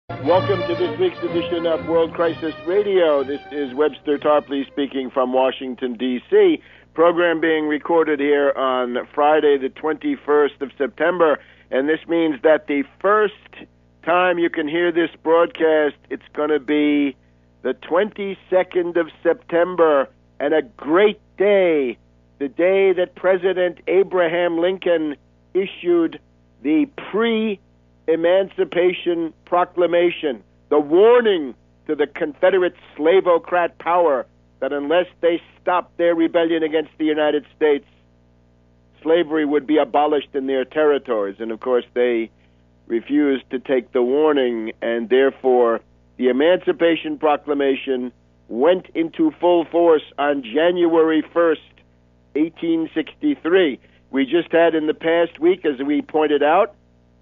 Welcome to this week's edition of World Crisis Radio. This is Webster Tarpley speaking from Washington, D.C. Program being recorded here on Friday, the 21st of September. And this means that the first time you can hear this broadcast, it's going to be the 22nd of September, and a great day, the day that President Abraham Lincoln issued the Emancipation Proclamation, the warning to the Confederate slavocrat power that unless they stopped their rebellion against the United States, slavery would be abolished in their territories. And of course, they refused to take the warning, and therefore the Emancipation Proclamation went into full force on January 1st, 1863. We just had in the past week, as we pointed out,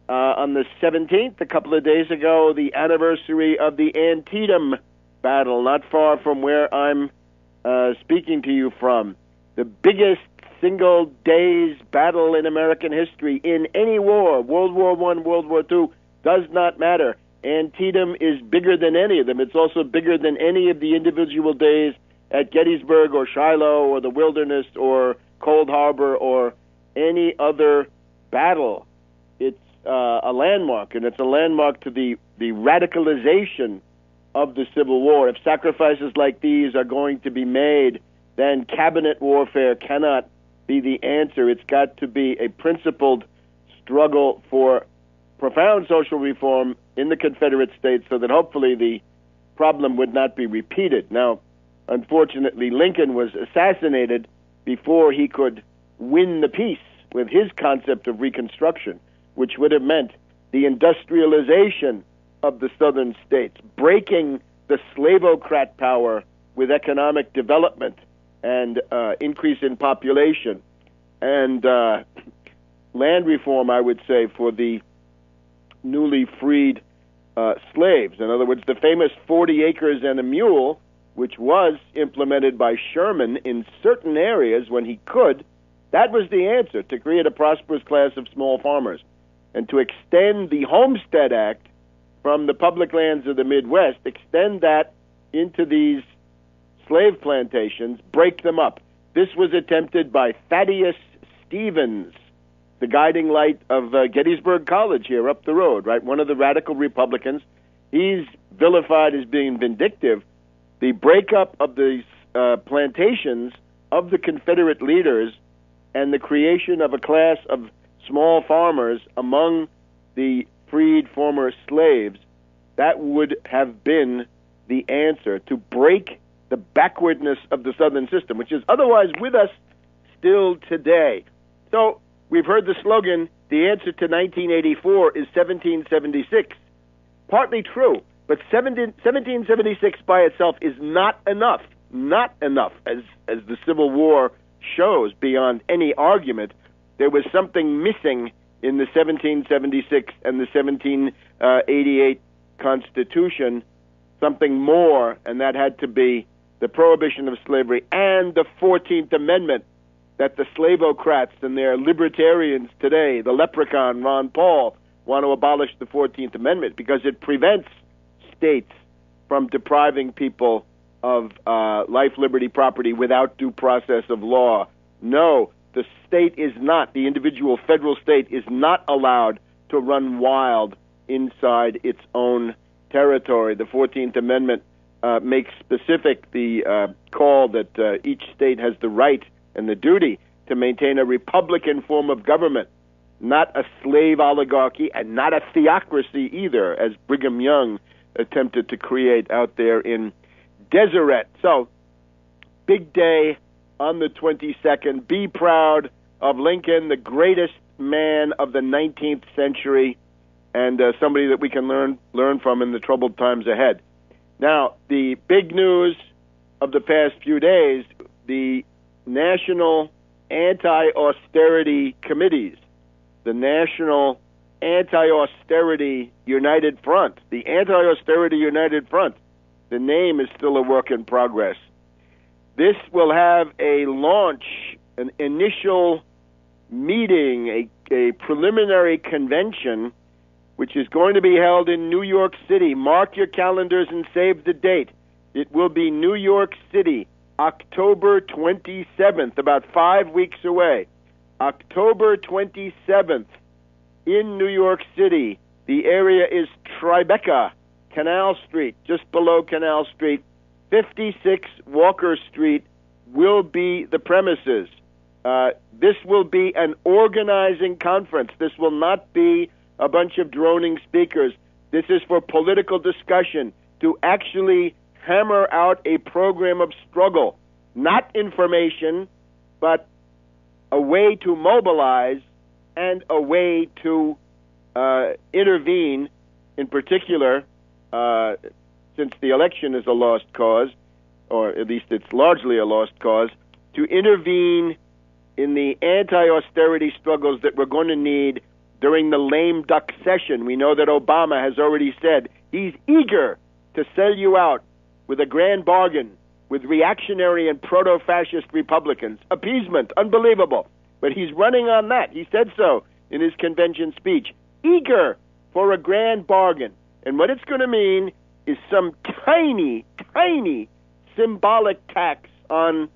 on the 17th, a couple of days ago, the anniversary of the Antietam battle, not far from where I'm speaking to you from. The biggest single day's battle in American history in any war, World War I, World War II, does not matter. Antietam is bigger than any of them. It's also bigger than any of the individual days at Gettysburg or Shiloh or the Wilderness or Cold Harbor or any other battle. It's a landmark, and it's a landmark to the radicalization of the Civil War. If sacrifices like these are going to be made, then cabinet warfare cannot be the answer. It's got to be a principled struggle for profound social reform in the Confederate States so that hopefully the problem would not be repeated. Now, unfortunately, Lincoln was assassinated before he could win the peace with his concept of Reconstruction, which would have meant the industrialization of the southern states, breaking the slavocrat power with economic development and increase in population and land reform, I would say, for the newly freed slaves. In other words, the famous 40 acres and a mule, which was implemented by Sherman in certain areas when he could, that was the answer, to create a prosperous class of small farmers and to extend the Homestead Act from the public lands of the Midwest, extend that into these slave plantations, break them up. This was attempted by Thaddeus Stevens, the guiding light of Gettysburg College here up the road, right? One of the radical Republicans. He's vilified as being vindictive. The breakup of these plantations of the Confederate leaders and the creation of a class of small farmers among the freed former slaves, that would have been the answer to break the backwardness of the Southern system, which is otherwise with us still today. So we've heard the slogan, the answer to 1984 is 1776. Partly true, but 1776 by itself is not enough, as the Civil War shows beyond any argument. There was something missing in the 1776 and the 1788 Constitution, something more, and that had to be the prohibition of slavery and the 14th Amendment that the slavocrats and their libertarians today, the leprechaun Ron Paul, want to abolish the 14th Amendment because it prevents states from depriving people of life, liberty, property without due process of law. No, the state is not, the individual federal state is not allowed to run wild inside its own territory. The 14th Amendment makes specific the call that each state has the right and the duty to maintain a republican form of government, not a slave oligarchy and not a theocracy either, as Brigham Young attempted to create out there in Deseret. So, big day on the 22nd. Be proud of Lincoln, the greatest man of the 19th century, and somebody that we can learn from in the troubled times ahead. Now, the big news of the past few days, the National Anti-Austerity Committees, the National Anti-Austerity United Front, the Anti-Austerity United Front, the name is still a work in progress. This will have a launch, an initial meeting, a preliminary convention which is going to be held in New York City. Mark your calendars and save the date. It will be New York City, October 27th, about 5 weeks away. October 27th in New York City. The area is Tribeca, Canal Street, just below Canal Street. 56 Walker Street will be the premises. This will be an organizing conference. This will not be a bunch of droning speakers. This is for political discussion, to actually hammer out a program of struggle, not information, but a way to mobilize and a way to intervene, in particular, since the election is a lost cause, or at least it's largely a lost cause, to intervene in the anti-austerity struggles that we're going to need during the lame duck session. We know that Obama has already said he's eager to sell you out with a grand bargain with reactionary and proto-fascist Republicans. Appeasement, unbelievable. But he's running on that. He said so in his convention speech. Eager for a grand bargain. And what it's going to mean is some tiny, tiny symbolic tax on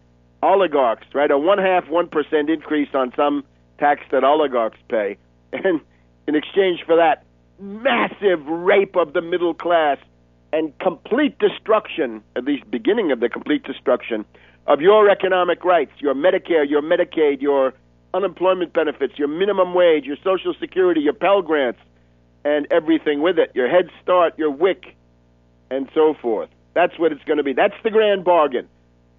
oligarchs, right? A 1% increase on some tax that oligarchs pay. And in exchange for that, massive rape of the middle class and complete destruction, at least beginning of the complete destruction, of your economic rights, your Medicare, your Medicaid, your unemployment benefits, your minimum wage, your Social Security, your Pell Grants, and everything with it, your Head Start, your WIC, and so forth. That's what it's going to be. That's the grand bargain.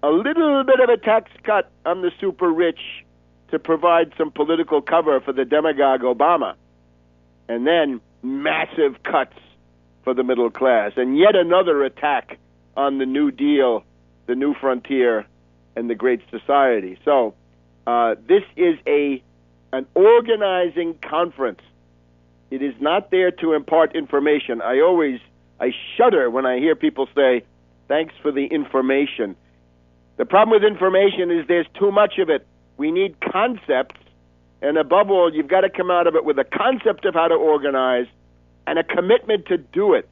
A little bit of a tax cut on the super rich to provide some political cover for the demagogue Obama, and then massive cuts for the middle class, and yet another attack on the New Deal, the New Frontier, and the Great Society. So this is an organizing conference. It is not there to impart information. I shudder when I hear people say, thanks for the information. The problem with information is there's too much of it. We need concepts, and above all, you've got to come out of it with a concept of how to organize and a commitment to do it,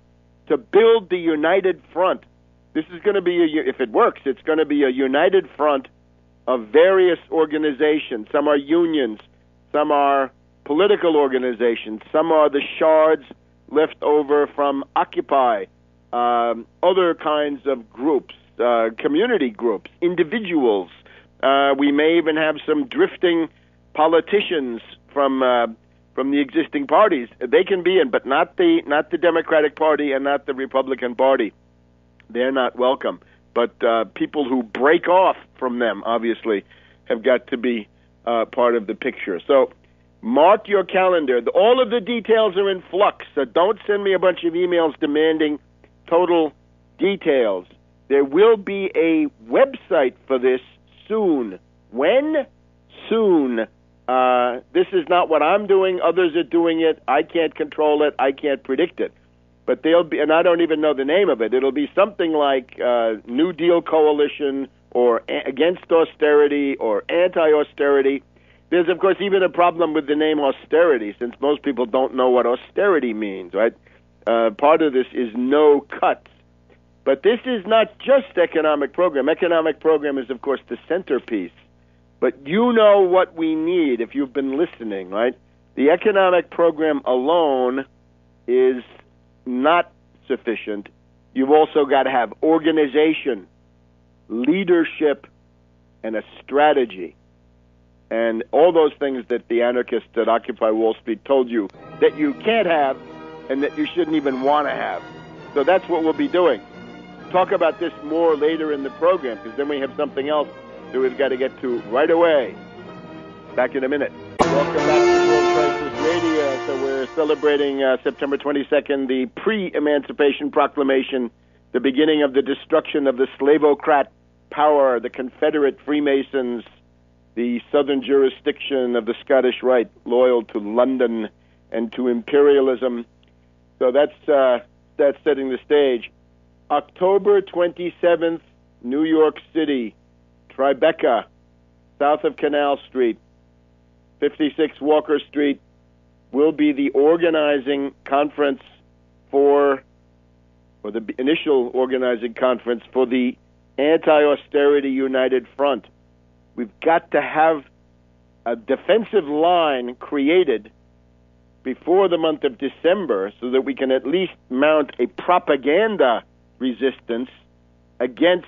to build the united front. This is going to be, if it works, it's going to be a united front of various organizations. Some are unions, some are political organizations, some are the shards left over from Occupy, other kinds of groups, community groups, individuals. We may even have some drifting politicians from the existing parties. They can be in, but not the Democratic Party and not the Republican Party. They're not welcome. But people who break off from them, obviously, have got to be part of the picture. So mark your calendar. All of the details are in flux, so don't send me a bunch of emails demanding total details. There will be a website for this soon. When? Soon. This is not what I'm doing. Others are doing it. I can't control it. I can't predict it. But they'll be, and I don't even know the name of it. It'll be something like New Deal Coalition or Against Austerity or Anti-Austerity. There's, of course, even a problem with the name austerity, since most people don't know what austerity means, right? Part of this is no cuts. But this is not just economic program. Economic program is, of course, the centerpiece. But you know what we need if you've been listening, right? The economic program alone is not sufficient. You've also got to have organization, leadership, and a strategy. And all those things that the anarchists at Occupy Wall Street told you that you can't have and that you shouldn't even want to have. So that's what we'll be doing. Talk about this more later in the program, because then we have something else that we've got to get to right away. Back in a minute. Welcome back to World Crisis Radio. So we're celebrating September 22nd, the pre-Emancipation Proclamation, the beginning of the destruction of the slavocrat power, the Confederate Freemasons, the southern jurisdiction of the Scottish Rite, loyal to London and to imperialism. So that's setting the stage. October 27th, New York City, Tribeca, south of Canal Street, 56 Walker Street, will be the organizing conference or the initial organizing conference for the Anti-Austerity United Front. We've got to have a defensive line created before the month of December so that we can at least mount a propaganda resistance against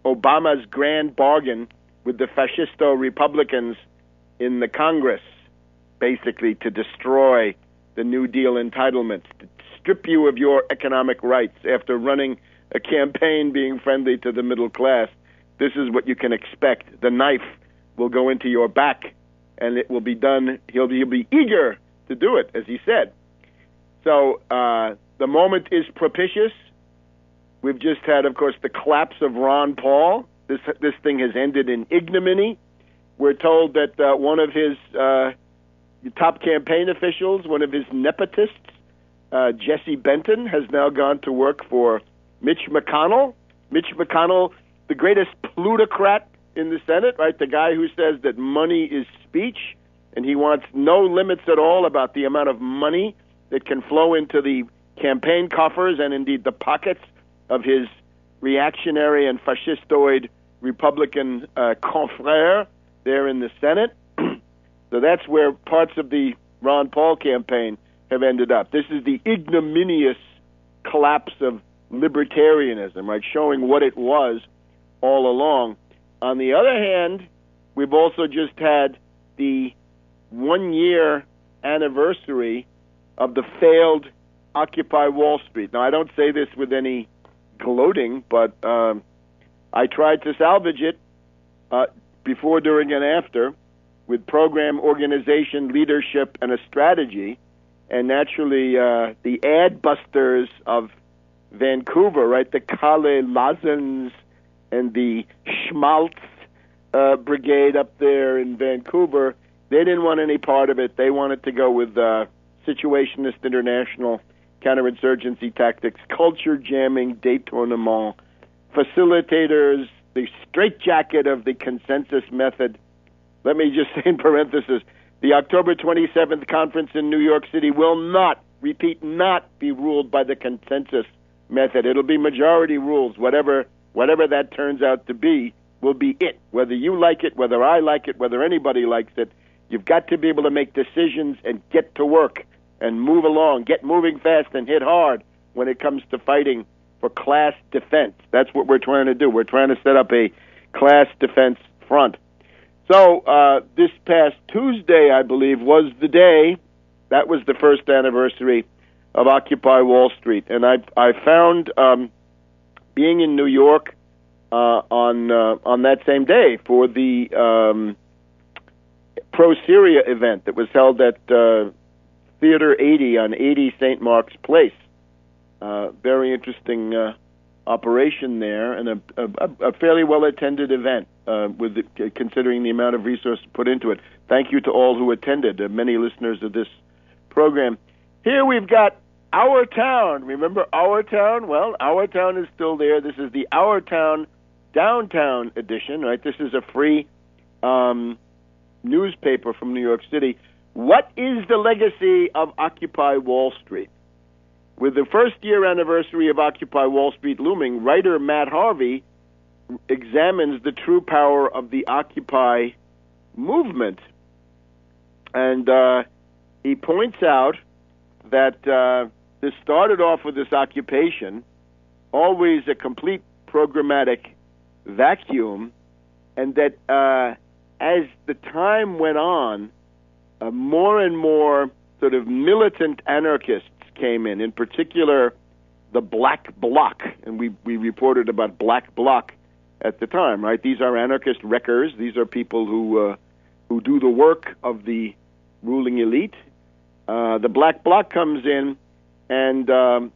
Obama's grand bargain with the fascisto Republicans in the Congress, basically to destroy the New Deal entitlements, to strip you of your economic rights after running a campaign being friendly to the middle class. This is what you can expect. The knife will go into your back, and it will be done. He'll be eager to do it, as he said. So the moment is propitious. We've just had, of course, the collapse of Ron Paul. This thing has ended in ignominy. We're told that one of his top campaign officials, one of his nepotists, Jesse Benton, has now gone to work for Mitch McConnell. Mitch McConnell, the greatest plutocrat in the Senate, right? The guy who says that money is speech, and he wants no limits at all about the amount of money that can flow into the campaign coffers and indeed the pockets of his reactionary and fascistoid Republican confrère there in the Senate. So that's where parts of the Ron Paul campaign have ended up. This is the ignominious collapse of libertarianism, right, showing what it was all along. On the other hand, we've also just had the 1-year anniversary of the failed Occupy Wall Street. Now, I don't say this with any gloating, but I tried to salvage it before, during, and after with program organization, leadership, and a strategy. And naturally, the ad busters of Vancouver, right, the Kalle Lazens and the Schmaltz brigade up there in Vancouver, they didn't want any part of it. They wanted to go with situationist international counterinsurgency tactics, culture jamming, détournement, facilitators, the straitjacket of the consensus method. Let me just say in parenthesis, the October 27th conference in New York City will not, repeat, not be ruled by the consensus method. It'll be majority rules. Whatever that turns out to be will be it. Whether you like it, whether I like it, whether anybody likes it, you've got to be able to make decisions and get to work and move along, get moving fast and hit hard when it comes to fighting for class defense. That's what we're trying to do. We're trying to set up a class defense front. So this past Tuesday, I believe, was the day. That was the first anniversary of Occupy Wall Street. And I found, being in New York on that same day for the pro-Syria event that was held at Theater 80 on 80 St. Mark's Place. Very interesting operation there, and a fairly well-attended event, considering the amount of resources put into it. Thank you to all who attended, many listeners of this program. Here we've got Our Town. Remember Our Town? Well, Our Town is still there. This is the Our Town Downtown edition, right? This is a free newspaper from New York City. What is the legacy of Occupy Wall Street? With the first-year anniversary of Occupy Wall Street looming, writer Matt Harvey examines the true power of the Occupy movement. And he points out that this started off with this occupation, always a complete programmatic vacuum, and that as the time went on, more and more sort of militant anarchists came in particular the Black Bloc, and we reported about Black Bloc at the time, right? These are anarchist wreckers. These are people who do the work of the ruling elite. The Black Bloc comes in, and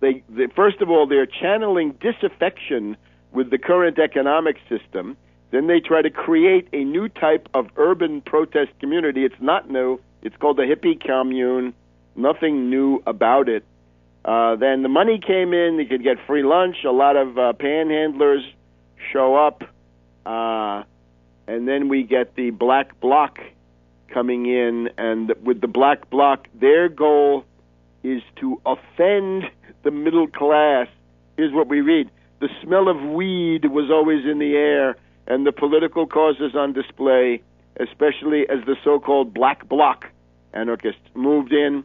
they first of all, they're channeling disaffection with the current economic system. Then they try to create a new type of urban protest community. It's not new. It's called the hippie commune. Nothing new about it. Then the money came in. You could get free lunch. A lot of panhandlers show up. And then we get the Black Bloc coming in, and with the Black Bloc, their goal is to offend the middle class. Here's what we read. The smell of weed was always in the air, and the political causes on display, especially as the so-called Black Bloc anarchists moved in,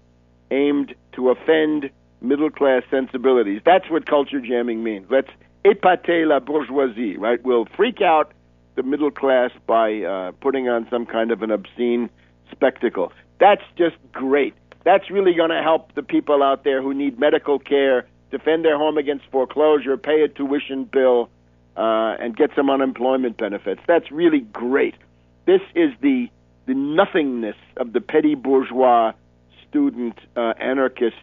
aimed to offend middle-class sensibilities. That's what culture jamming means. Let's épater la bourgeoisie, right? We'll freak out the middle class by putting on some kind of an obscene spectacle. That's just great. That's really going to help the people out there who need medical care, defend their home against foreclosure, pay a tuition bill, and get some unemployment benefits. That's really great. This is the nothingness of the petty bourgeois student anarchist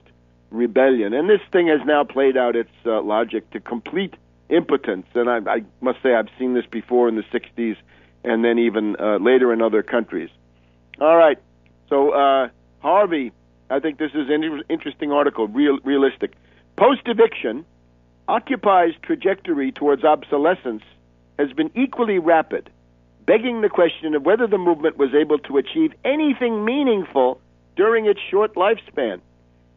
rebellion. And this thing has now played out its logic to complete impotence. And I must say I've seen this before in the 60s and then even later in other countries. All right. So Harvey, I think this is an interesting article, realistic. Post-eviction, Occupy's trajectory towards obsolescence has been equally rapid, begging the question of whether the movement was able to achieve anything meaningful during its short lifespan.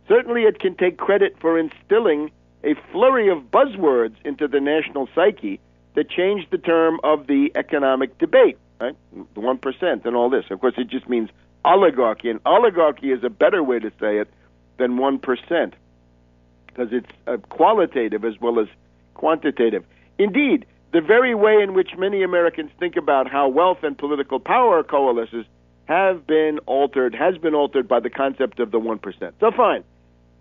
Certainly it can take credit for instilling a flurry of buzzwords into the national psyche that changed the term of the economic debate, right? The 1% and all this. Of course, it just means oligarchy, and oligarchy is a better way to say it than 1%, because it's qualitative as well as quantitative. Indeed, the very way in which many Americans think about how wealth and political power coalesces has been altered by the concept of the 1%. So fine.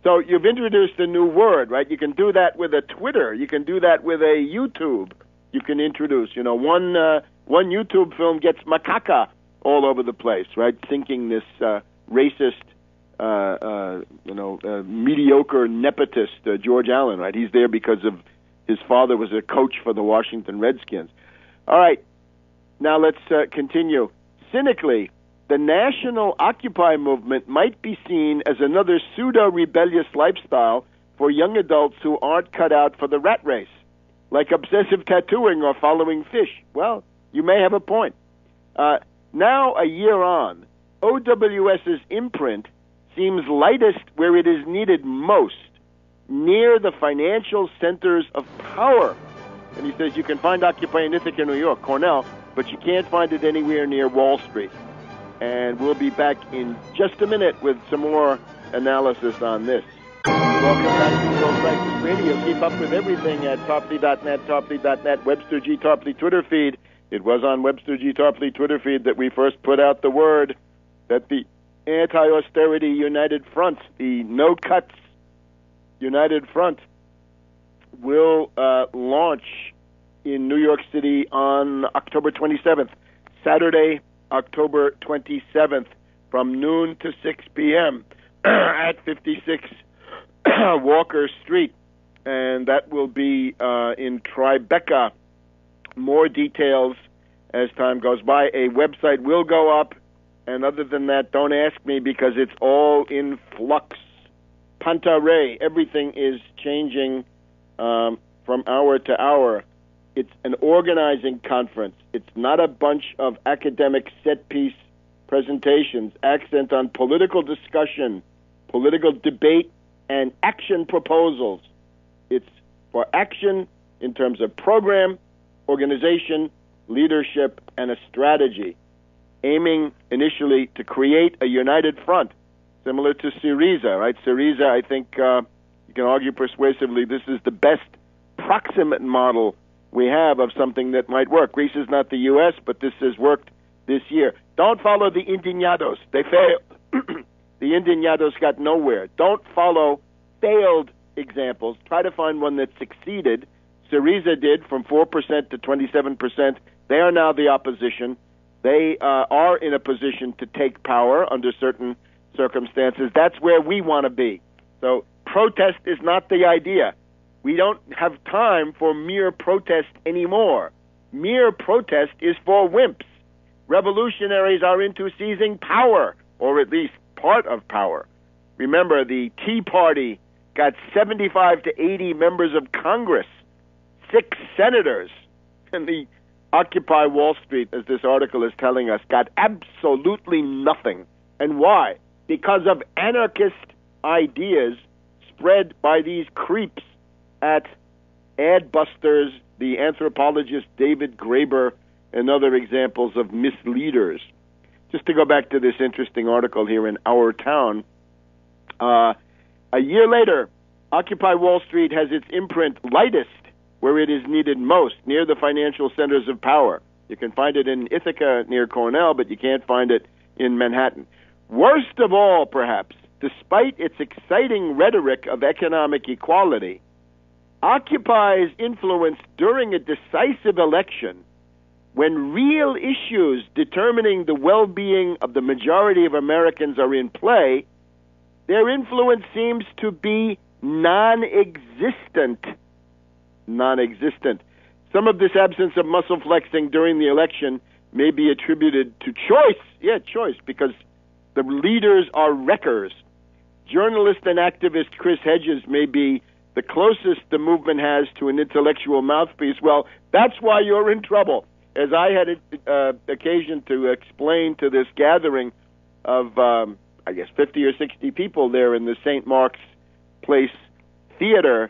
So you've introduced a new word, right? You can do that with a Twitter. You can do that with a YouTube. You can introduce, one YouTube film gets macaca all over the place, right? Thinking this racist, mediocre nepotist, George Allen, right? He's there because of his father was a coach for the Washington Redskins. All right, now let's continue. Cynically, the national Occupy movement might be seen as another pseudo-rebellious lifestyle for young adults who aren't cut out for the rat race, like obsessive tattooing or following fish. Well, you may have a point. Now, a year on, OWS's imprint seems lightest where it is needed most, near the financial centers of power. And he says you can find Occupy in Ithaca, New York, Cornell, but you can't find it anywhere near Wall Street. And we'll be back in just a minute with some more analysis on this. Welcome back to World Crisis Radio. Keep up with everything at Tarpley.net, Webster G. Tarpley Twitter feed. It was on Webster G. Tarpley Twitter feed that we first put out the word that the Anti-Austerity United Front, the No Cuts United Front, will launch in New York City on October 27th, Saturday, October 27th, from noon to 6 p.m. at 56 Walker Street, and that will be in Tribeca. More details as time goes by. A website will go up, and other than that, don't ask me because it's all in flux. Pantare, everything is changing from hour to hour. It's an organizing conference. It's not a bunch of academic set-piece presentations. Accent on political discussion, political debate, and action proposals. It's for action in terms of program, organization, leadership, and a strategy, aiming initially to create a united front, similar to Syriza, right? Syriza, I think you can argue persuasively, this is the best proximate model we have of something that might work. Greece is not the U.S., but this has worked this year. Don't follow the Indignados. They failed. The Indignados got nowhere. Don't follow failed examples. Try to find one that succeeded. Syriza did, from 4% to 27%. They are now the opposition. They are in a position to take power under certain circumstances. That's where we want to be. So protest is not the idea. We don't have time for mere protest anymore. Mere protest is for wimps. Revolutionaries are into seizing power, or at least part of power. Remember, the Tea Party got 75 to 80 members of Congress, 6 senators, and the Occupy Wall Street, as this article is telling us, got absolutely nothing. And why? Because of anarchist ideas spread by these creeps at Adbusters, the anthropologist David Graeber, and other examples of misleaders. Just to go back to this interesting article here in Our Town, a year later, Occupy Wall Street has its imprint lightest where it is needed most, near the financial centers of power. You can find it in Ithaca near Cornell, but you can't find it in Manhattan. Worst of all, perhaps, despite its exciting rhetoric of economic equality, Occupy's influence during a decisive election, when real issues determining the well-being of the majority of Americans are in play, their influence seems to be non-existent. Non-existent. Some of this absence of muscle flexing during the election may be attributed to choice. Yeah, choice, because the leaders are wreckers. Journalist and activist Chris Hedges may be the closest the movement has to an intellectual mouthpiece. Well, that's why you're in trouble. As I had occasion to explain to this gathering of, 50 or 60 people there in the St. Mark's Place Theater,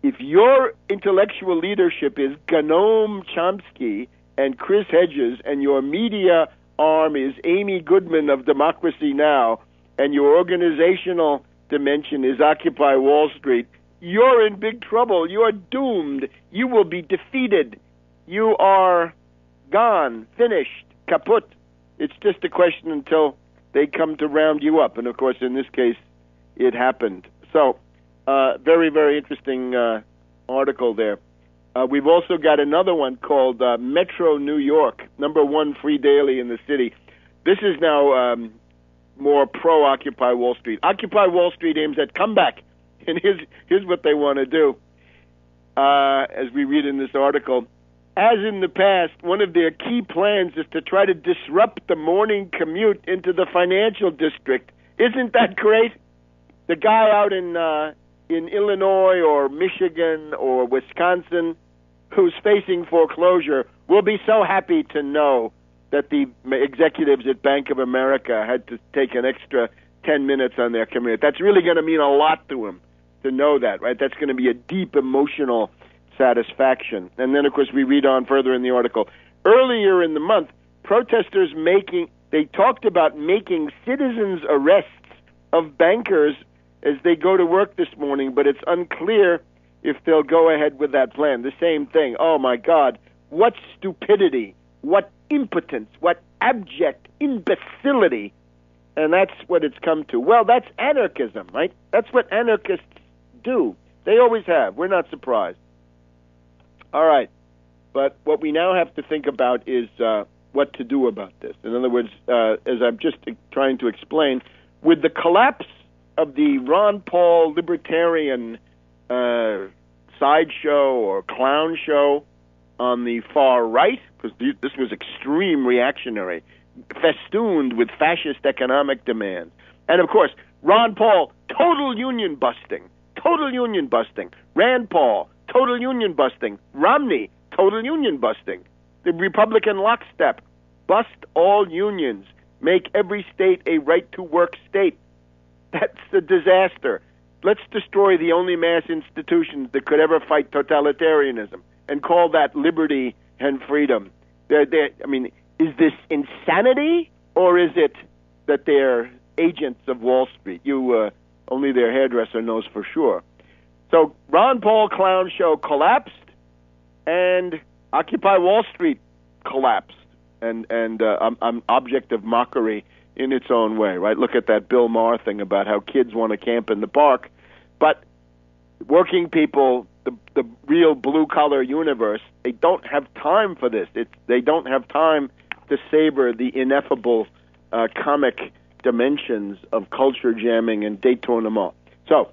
if your intellectual leadership is Noam Chomsky and Chris Hedges, and your media arm is Amy Goodman of Democracy Now!, and your organizational dimension is Occupy Wall Street, you're in big trouble. You're doomed. You will be defeated. You are gone, finished, kaput. It's just a question until they come to round you up. And, of course, in this case, it happened. So, very, very interesting article there. We've also got another one called Metro New York, #1 free daily in the city. This is now more pro-Occupy Wall Street. Occupy Wall Street aims at comeback. And here's what they want to do, as we read in this article. As in the past, one of their key plans is to try to disrupt the morning commute into the financial district. Isn't that great? The guy out in Illinois or Michigan or Wisconsin who's facing foreclosure will be so happy to know that the executives at Bank of America had to take an extra 10 minutes on their commute. That's really going to mean a lot to him to know that, right? That's going to be a deep emotional satisfaction. And then, of course, we read on further in the article. Earlier in the month, protesters they talked about making citizens' arrests of bankers as they go to work this morning, but it's unclear if they'll go ahead with that plan. The same thing. Oh, my God. What stupidity. What impotence. What abject imbecility. And that's what it's come to. Well, that's anarchism, right? That's what anarchists do. They always have. We're not surprised. All right. But what we now have to think about is what to do about this. In other words, as I'm just trying to explain, with the collapse of the Ron Paul libertarian sideshow or clown show on the far right, because this was extreme reactionary, festooned with fascist economic demands. And, of course, Ron Paul, total union busting. Rand Paul, total union busting. Romney, total union busting. The Republican lockstep, bust all unions, make every state a right-to-work state. That's a disaster. Let's destroy the only mass institutions that could ever fight totalitarianism and call that liberty and freedom. Is this insanity, or is it that they're agents of Wall Street? Only their hairdresser knows for sure. So Ron Paul clown show collapsed, and Occupy Wall Street collapsed, and an object of mockery in its own way, right? Look at that Bill Maher thing about how kids want to camp in the park, but working people, the real blue-collar universe, they don't have time for this. They don't have time to savor the ineffable comic dimensions of culture jamming and détournement. So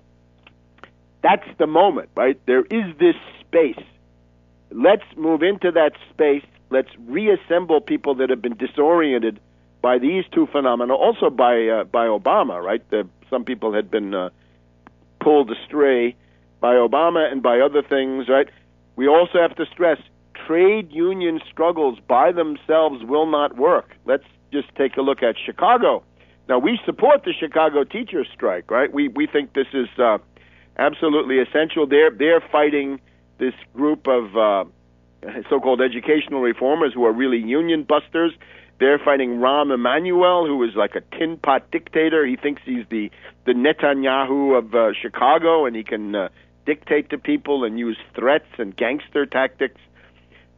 that's the moment, right? There is this space. Let's move into that space. Let's reassemble people that have been disoriented by these two phenomena, also by Obama, right? Some people had been pulled astray by Obama and by other things, right? We also have to stress trade union struggles by themselves will not work. Let's just take a look at Chicago. Now, we support the Chicago teachers' strike, right? We think this is absolutely essential. They're fighting this group of so-called educational reformers who are really union busters. They're fighting Rahm Emanuel, who is like a tin pot dictator. He thinks he's the Netanyahu of Chicago, and he can dictate to people and use threats and gangster tactics.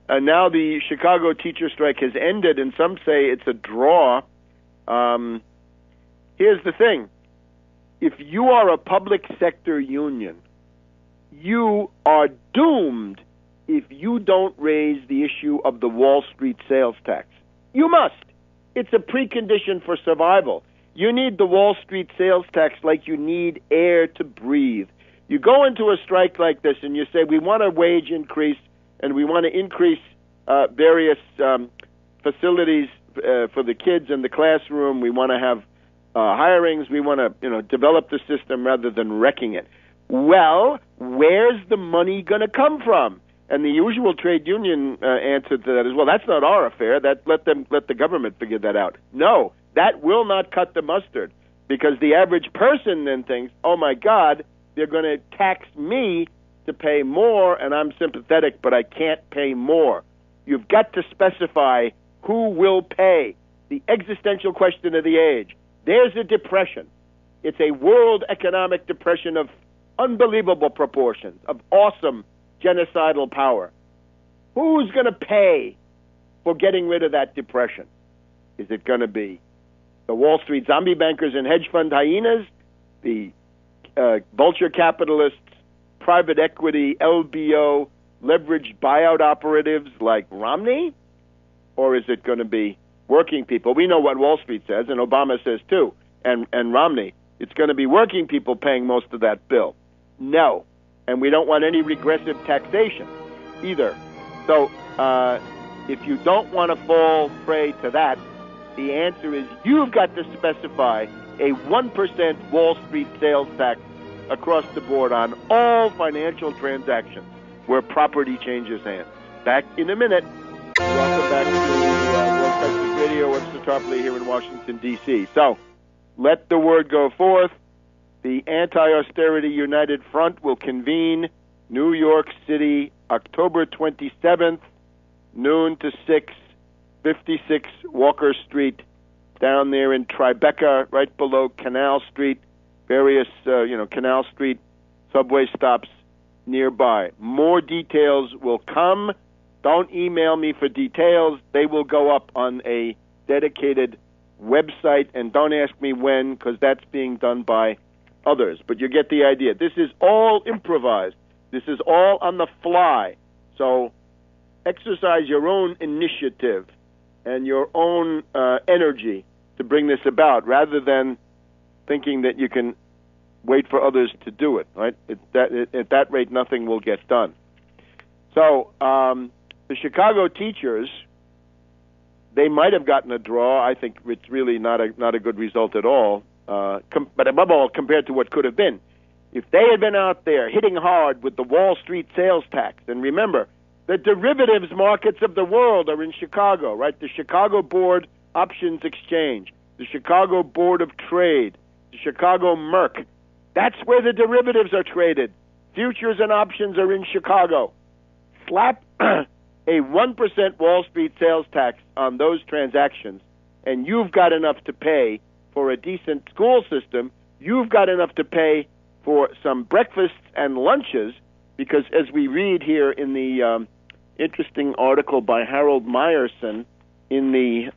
Now the Chicago teacher strike has ended, and some say it's a draw. Here's the thing. If you are a public sector union, you are doomed if you don't raise the issue of the Wall Street sales tax. You must. It's a precondition for survival. You need the Wall Street sales tax like you need air to breathe. You go into a strike like this and you say, we want a wage increase and we want to increase various facilities for the kids in the classroom. We want to have hirings. We want to develop the system rather than wrecking it. Well, where's the money going to come from? And the usual trade union answer to that is, well, that's not our affair. Let the government figure that out. No, that will not cut the mustard, because the average person then thinks, oh my God, they're going to tax me to pay more, and I'm sympathetic, but I can't pay more. You've got to specify who will pay. The existential question of the age. There's a depression. It's a world economic depression of unbelievable proportions, of awesome genocidal power. Who's going to pay for getting rid of that depression? Is it going to be the Wall Street zombie bankers and hedge fund hyenas, the vulture capitalists, private equity, LBO, leveraged buyout operatives like Romney? Or is it going to be working people? We know what Wall Street says, and Obama says too, and Romney. It's going to be working people paying most of that bill. No. And we don't want any regressive taxation either. So if you don't want to fall prey to that, the answer is you've got to specify a 1% Wall Street sales tax across the board on all financial transactions where property changes hands. Back in a minute. Welcome back to World Texas Radio. Webster Tarpley here in Washington, D.C. So let the word go forth. The Anti-Austerity United Front will convene New York City, October 27th, noon to 6, 56 Walker Street, down there in Tribeca, right below Canal Street, various, Canal Street subway stops nearby. More details will come. Don't email me for details. They will go up on a dedicated website, and don't ask me when, because that's being done by others, but you get the idea. This is all improvised. This is all on the fly. So exercise your own initiative and your own energy to bring this about, rather than thinking that you can wait for others to do it. Right? At that rate, nothing will get done. So the Chicago teachers, they might have gotten a draw. I think it's really not a good result at all. But above all, compared to what could have been. If they had been out there hitting hard with the Wall Street sales tax, and remember, the derivatives markets of the world are in Chicago, right? The Chicago Board Options Exchange, the Chicago Board of Trade, the Chicago Merc. That's where the derivatives are traded. Futures and options are in Chicago. Slap a 1% Wall Street sales tax on those transactions, and you've got enough to pay for a decent school system. You've got enough to pay for some breakfasts and lunches, because as we read here in the interesting article by Harold Meyerson in the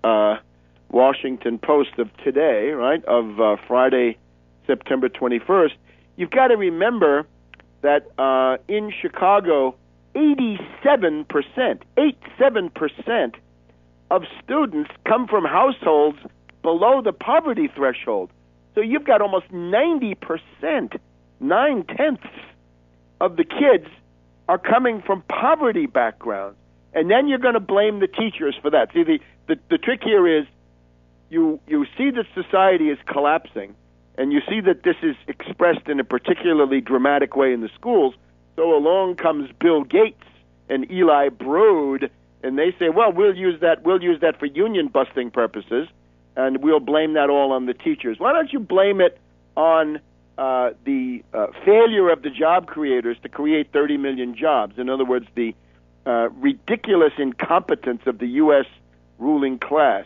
Washington Post of today, right, of Friday, September 21st, you've got to remember that in Chicago, 87% of students come from households below the poverty threshold. So you've got almost 90%, 9/10 of the kids are coming from poverty backgrounds. And then you're going to blame the teachers for that. See, the trick here is you see that society is collapsing, and you see that this is expressed in a particularly dramatic way in the schools. So along comes Bill Gates and Eli Brood, and they say, well, we'll use that for union busting purposes, and we'll blame that all on the teachers. Why don't you blame it on the failure of the job creators to create 30 million jobs? In other words, the ridiculous incompetence of the U.S. ruling class.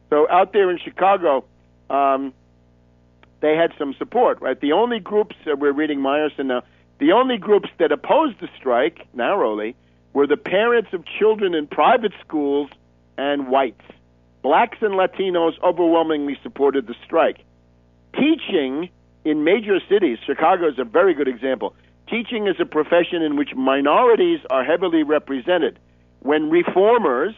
So out there in Chicago, they had some support, right? The only groups, we're reading Meyerson now, the only groups that opposed the strike, narrowly, were the parents of children in private schools and whites. Blacks and Latinos overwhelmingly supported the strike. Teaching in major cities, Chicago is a very good example. Teaching is a profession in which minorities are heavily represented. When reformers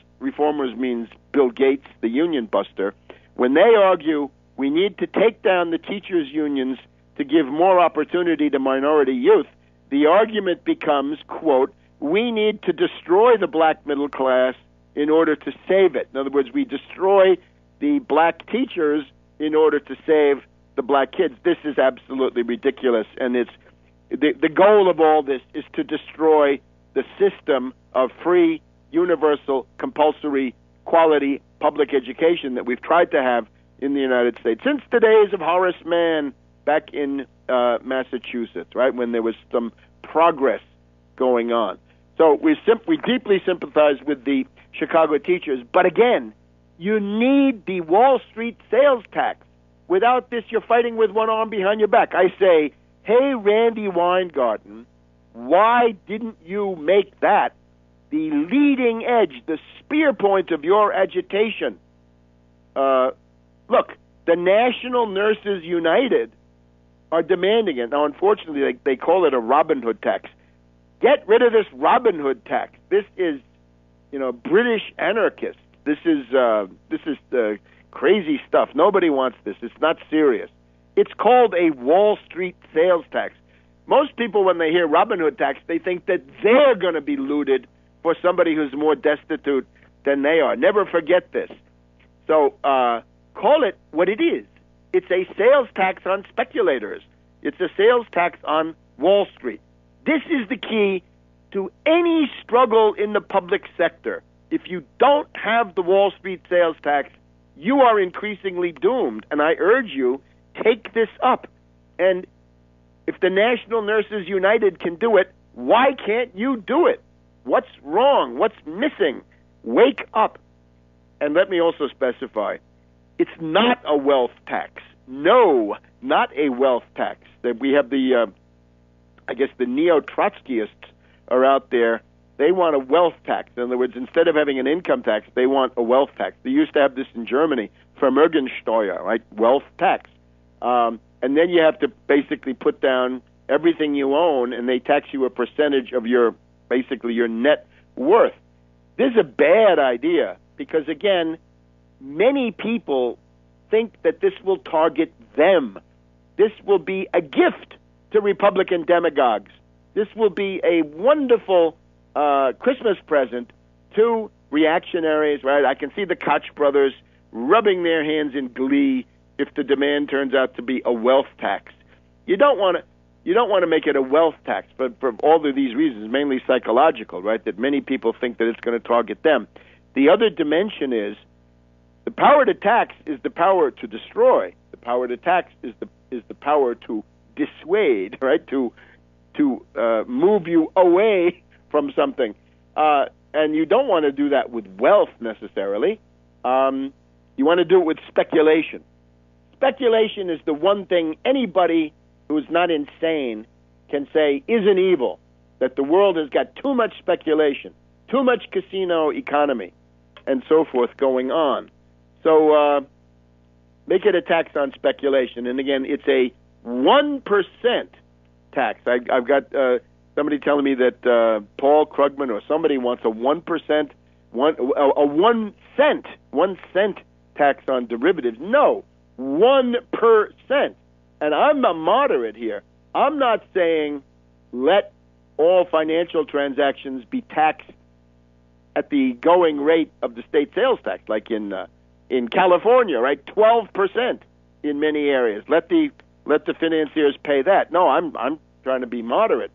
means Bill Gates, the union buster, when they argue we need to take down the teachers' unions to give more opportunity to minority youth, the argument becomes, quote, we need to destroy the black middle class in order to save it. In other words, we destroy the black teachers in order to save the black kids. This is absolutely ridiculous, and it's the goal of all this is to destroy the system of free, universal, compulsory, quality public education that we've tried to have in the United States since the days of Horace Mann back in Massachusetts, right, when there was some progress going on. So we deeply sympathize with the Chicago teachers, but again, you need the Wall Street sales tax. Without this, you're fighting with one arm behind your back. I say, hey, Randy Weingarten, why didn't you make that the leading edge, the spear point of your agitation? Look, the National Nurses United are demanding it. Now, unfortunately, they call it a Robin Hood tax. Get rid of this Robin Hood tax. This is, British anarchists. This is crazy stuff. Nobody wants this. It's not serious. It's called a Wall Street sales tax. Most people, when they hear Robin Hood tax, they think that they're going to be looted for somebody who's more destitute than they are. Never forget this. So call it what it is. It's a sales tax on speculators. It's a sales tax on Wall Street. This is the key to any struggle in the public sector. If you don't have the Wall Street sales tax, you are increasingly doomed. And I urge you, take this up. And if the National Nurses United can do it, why can't you do it? What's wrong? What's missing? Wake up. And let me also specify, it's not a wealth tax. No, not a wealth tax. That we have the neo-Trotskyists are out there. They want a wealth tax. In other words, instead of having an income tax, they want a wealth tax. They used to have this in Germany, Vermögensteuer, right? Wealth tax. And then you have to basically put down everything you own, and they tax you a percentage of your net worth. This is a bad idea because, again, many people think that this will target them. This will be a gift to Republican demagogues. This will be a wonderful Christmas present to reactionaries, right? I can see the Koch brothers rubbing their hands in glee if the demand turns out to be a wealth tax. You don't want to make it a wealth tax, but for all of these reasons, mainly psychological, right? That many people think that it's going to target them. The other dimension is the power to tax is the power to destroy. The power to tax is the power to dissuade, right? To move you away from something. And you don't want to do that with wealth necessarily. You want to do it with speculation. Speculation is the one thing anybody who's not insane can say isn't evil, that the world has got too much speculation, too much casino economy, and so forth going on. So make it a tax on speculation. And again, it's a 1% tax. I've got somebody telling me that Paul Krugman or somebody wants a 1%, a 1 cent tax on derivatives. No, 1%. And I'm a moderate here. I'm not saying let all financial transactions be taxed at the going rate of the state sales tax, like in California, right? 12% in many areas. Let the financiers pay that. No, I'm trying to be moderate.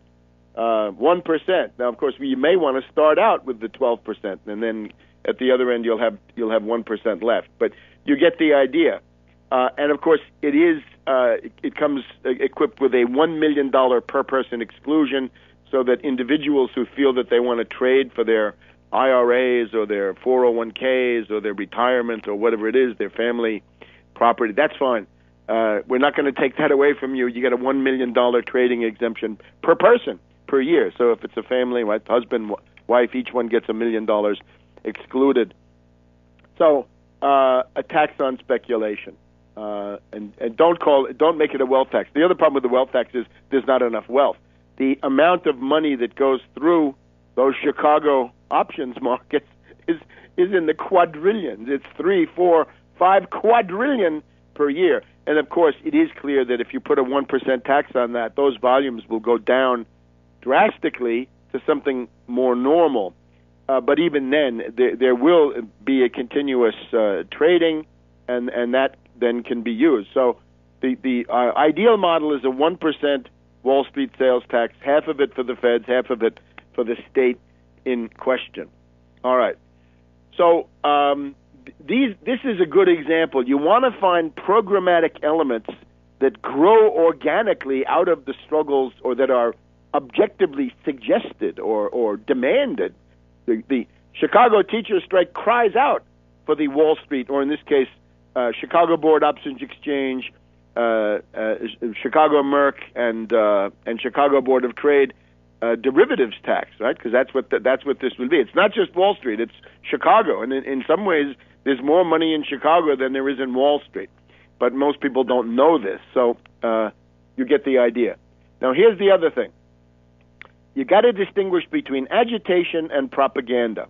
1%. Now, of course, you may want to start out with the 12%, and then at the other end you'll have 1% left. But you get the idea. And of course, it comes equipped with a $1 million per person exclusion, so that individuals who feel that they want to trade for their IRAs or their 401ks or their retirement or whatever it is, their family property, that's fine. We're not going to take that away from you. You get a $1 million trading exemption per person per year. So if it's a family, right, husband, wife, each one gets $1 million excluded. So a tax on speculation. And don't make it a wealth tax. The other problem with the wealth tax is there's not enough wealth. The amount of money that goes through those Chicago options markets is in the quadrillions. It's 3, 4, 5 quadrillion per year. And of course, it is clear that if you put a 1% tax on that, those volumes will go down drastically to something more normal. But even then, there will be a continuous trading, and that then can be used. So the ideal model is a 1% Wall Street sales tax, half of it for the feds, half of it for the state in question. All right. So this is a good example. You want to find programmatic elements that grow organically out of the struggles or that are objectively suggested or demanded. The Chicago teacher strike cries out for the Wall Street, or in this case, Chicago Board Options Exchange, Chicago Merck, and Chicago Board of Trade derivatives tax, right? Because that's what this would be. It's not just Wall Street; it's Chicago, and in some ways, there's more money in Chicago than there is in Wall Street. But most people don't know this, so you get the idea. Now, here's the other thing: you got to distinguish between agitation and propaganda.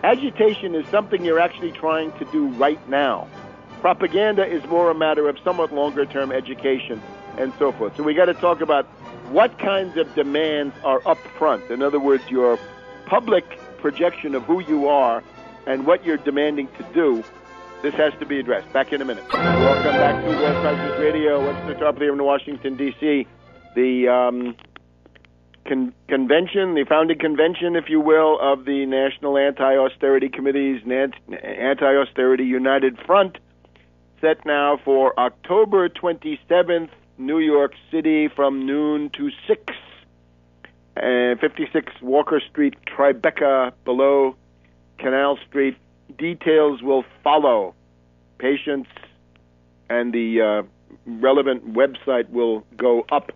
Agitation is something you're actually trying to do right now. Propaganda is more a matter of somewhat longer-term education and so forth. So we got to talk about what kinds of demands are up front. In other words, your public projection of who you are and what you're demanding to do. This has to be addressed. Back in a minute. Welcome back to World Crisis Radio. Webster Tarpley from Washington, D.C. The convention, the founding convention, if you will, of the National Anti-Austerity Committee's Anti-Austerity United Front, set now for October 27th, New York City, from noon to 6. 56 Walker Street, Tribeca, below Canal Street. Details will follow. Patience and the relevant website will go up.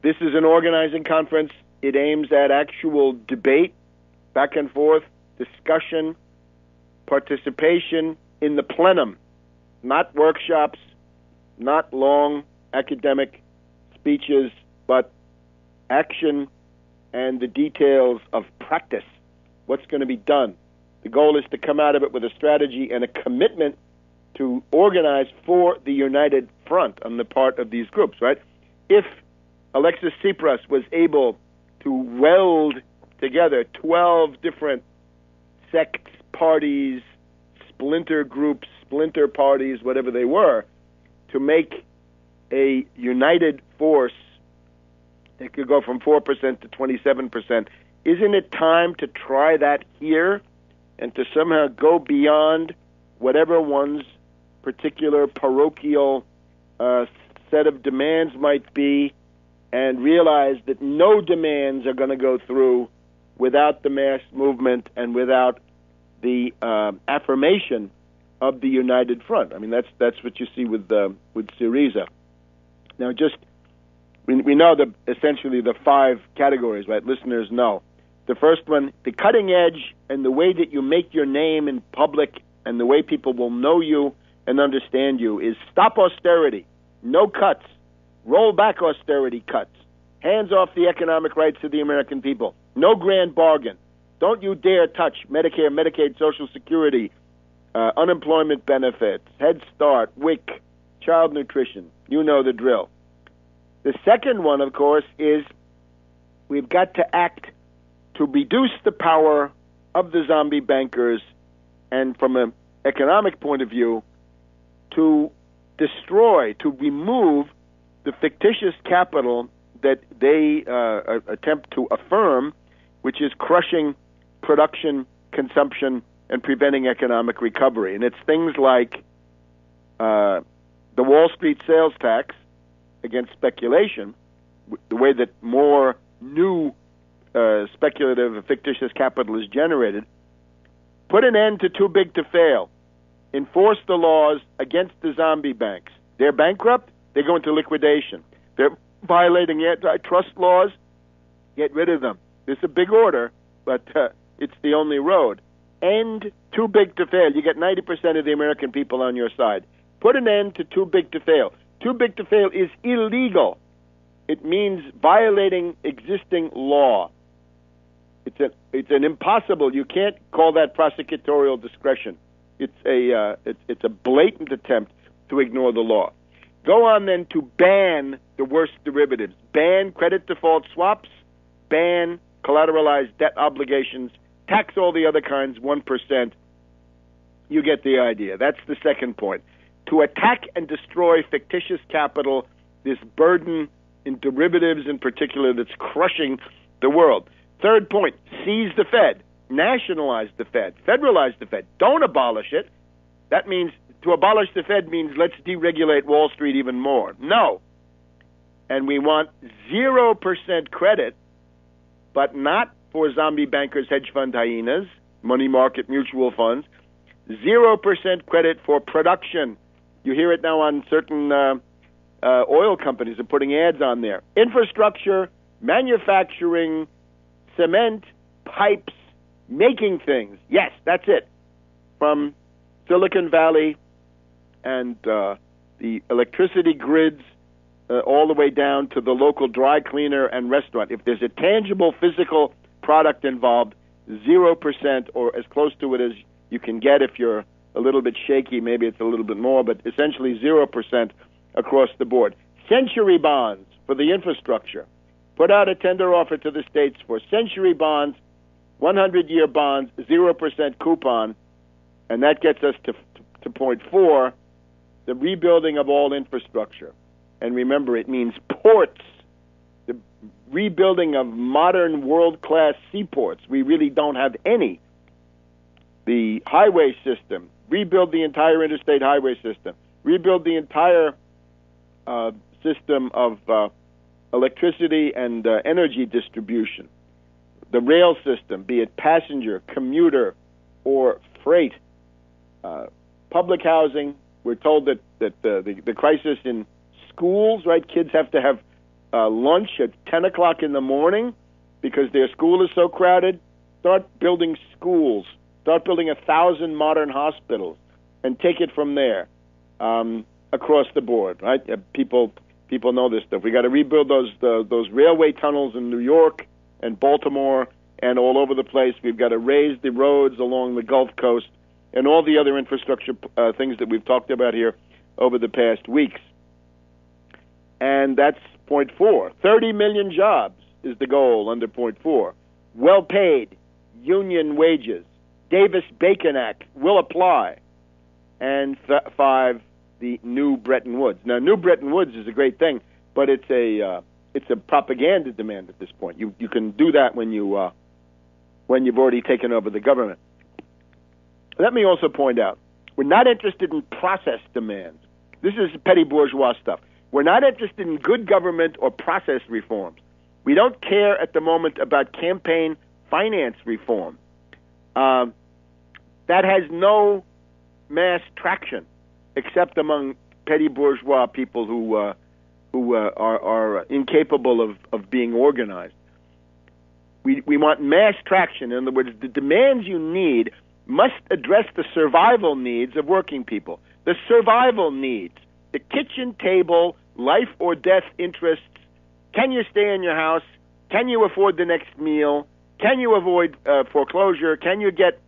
This is an organizing conference. It aims at actual debate, back and forth, discussion, participation in the plenum, not workshops, not long academic speeches, but action and the details of practice, what's going to be done. The goal is to come out of it with a strategy and a commitment to organize for the united front on the part of these groups, right? If Alexis Tsipras was able to weld together 12 different sects, parties, splinter groups, splinter parties, whatever they were, to make a united force that could go from 4% to 27%. Isn't it time to try that here and to somehow go beyond whatever one's particular parochial set of demands might be, and realize that no demands are going to go through without the mass movement and without the affirmation of the united front? I mean, that's what you see with Syriza. Now, just we know essentially the 5 categories, right? Listeners know. The first one, the cutting edge and the way that you make your name in public and the way people will know you and understand you, is stop austerity, no cuts, roll back austerity cuts, hands off the economic rights of the American people, no grand bargain. Don't you dare touch Medicare, Medicaid, Social Security, unemployment benefits, Head Start, WIC, child nutrition. You know the drill. The second one, of course, is we've got to act to reduce the power of the zombie bankers, and from an economic point of view, to destroy, to remove the fictitious capital that they attempt to affirm, which is crushing production, consumption, and preventing economic recovery. And it's things like the Wall Street sales tax against speculation, the way that more new speculative, fictitious capital is generated. Put an end to too big to fail. Enforce the laws against the zombie banks. They're bankrupt, they go into liquidation. They're violating antitrust laws, get rid of them. It's a big order, but it's the only road. End too big to fail. You get 90% of the American people on your side. Put an end to too big to fail. Too big to fail is illegal. It means violating existing law. It's an impossible. You can't call that prosecutorial discretion. It's a blatant attempt to ignore the law. Go on then to ban the worst derivatives. Ban credit default swaps. Ban collateralized debt obligations. Tax all the other kinds 1%. You get the idea. That's the second point. To attack and destroy fictitious capital, this burden in derivatives in particular that's crushing the world. Third point, seize the Fed, nationalize the Fed, federalize the Fed. Don't abolish it. That means to abolish the Fed means let's deregulate Wall Street even more. No. And we want 0% credit, but not for zombie bankers, hedge fund hyenas, money market mutual funds. 0% credit for production. You hear it now on certain oil companies are putting ads on there. Infrastructure, manufacturing, cement, pipes, making things. Yes, that's it. From Silicon Valley and the electricity grids all the way down to the local dry cleaner and restaurant. If there's a tangible physical product involved, 0% or as close to it as you can get. If you're a little bit shaky, maybe it's a little bit more, but essentially 0% across the board. Century bonds for the infrastructure. Put out a tender offer to the states for century bonds, 100-year bonds, 0% coupon, and that gets us to point 4, the rebuilding of all infrastructure. And remember, it means ports, the rebuilding of modern world-class seaports. We really don't have any. The highway system, rebuild the entire interstate highway system, rebuild the entire system of electricity and energy distribution, the rail system, be it passenger, commuter, or freight, public housing. We're told that the crisis in schools, right? Kids have to have lunch at 10 o'clock in the morning because their school is so crowded. Start building schools. Start building 1,000 modern hospitals and take it from there across the board, right? People know this stuff. We got to rebuild those railway tunnels in New York and Baltimore and all over the place. We've got to raise the roads along the Gulf Coast and all the other infrastructure things that we've talked about here over the past weeks. And that's point 4. 30 million jobs is the goal under point 4. Well-paid union wages. Davis-Bacon Act will apply. And 5, the new Bretton Woods. Now, new Bretton Woods is a great thing, but it's a propaganda demand at this point. You can do that when you've already taken over the government. Let me also point out, we're not interested in process demands. This is petty bourgeois stuff. We're not interested in good government or process reforms. We don't care at the moment about campaign finance reform. That has no mass traction except among petty bourgeois people who are incapable of being organized. We want mass traction. In other words, the demands you need must address the survival needs of working people. The survival needs, the kitchen table, life or death interests. Can you stay in your house? Can you afford the next meal? Can you avoid foreclosure? Can you get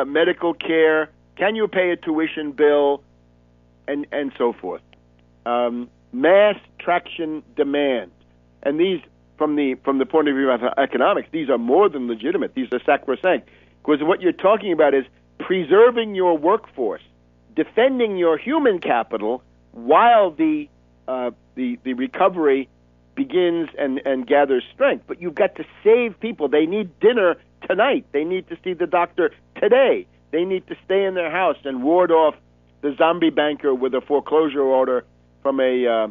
medical care? Can you pay a tuition bill? And so forth. Mass traction demand. And these, from the point of view of economics, these are more than legitimate. These are sacrosanct. Because what you're talking about is preserving your workforce, defending your human capital while the recovery begins and gathers strength. But you've got to save people. They need dinner tonight. They need to see the doctor today. They need to stay in their house and ward off the zombie banker with a foreclosure order from a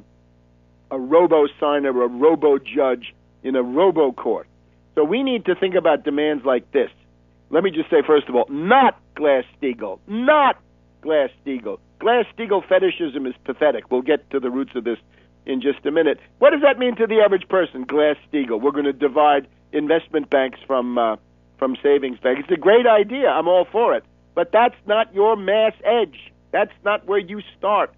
robo-signer or a robo-judge in a robo-court. So we need to think about demands like this. Let me just say, first of all, not Glass-Steagall. Not Glass-Steagall. Glass-Steagall fetishism is pathetic. We'll get to the roots of this in just a minute. What does that mean to the average person, Glass-Steagall? We're going to divide investment banks from savings banks. It's a great idea. I'm all for it. But that's not your mass edge. That's not where you start.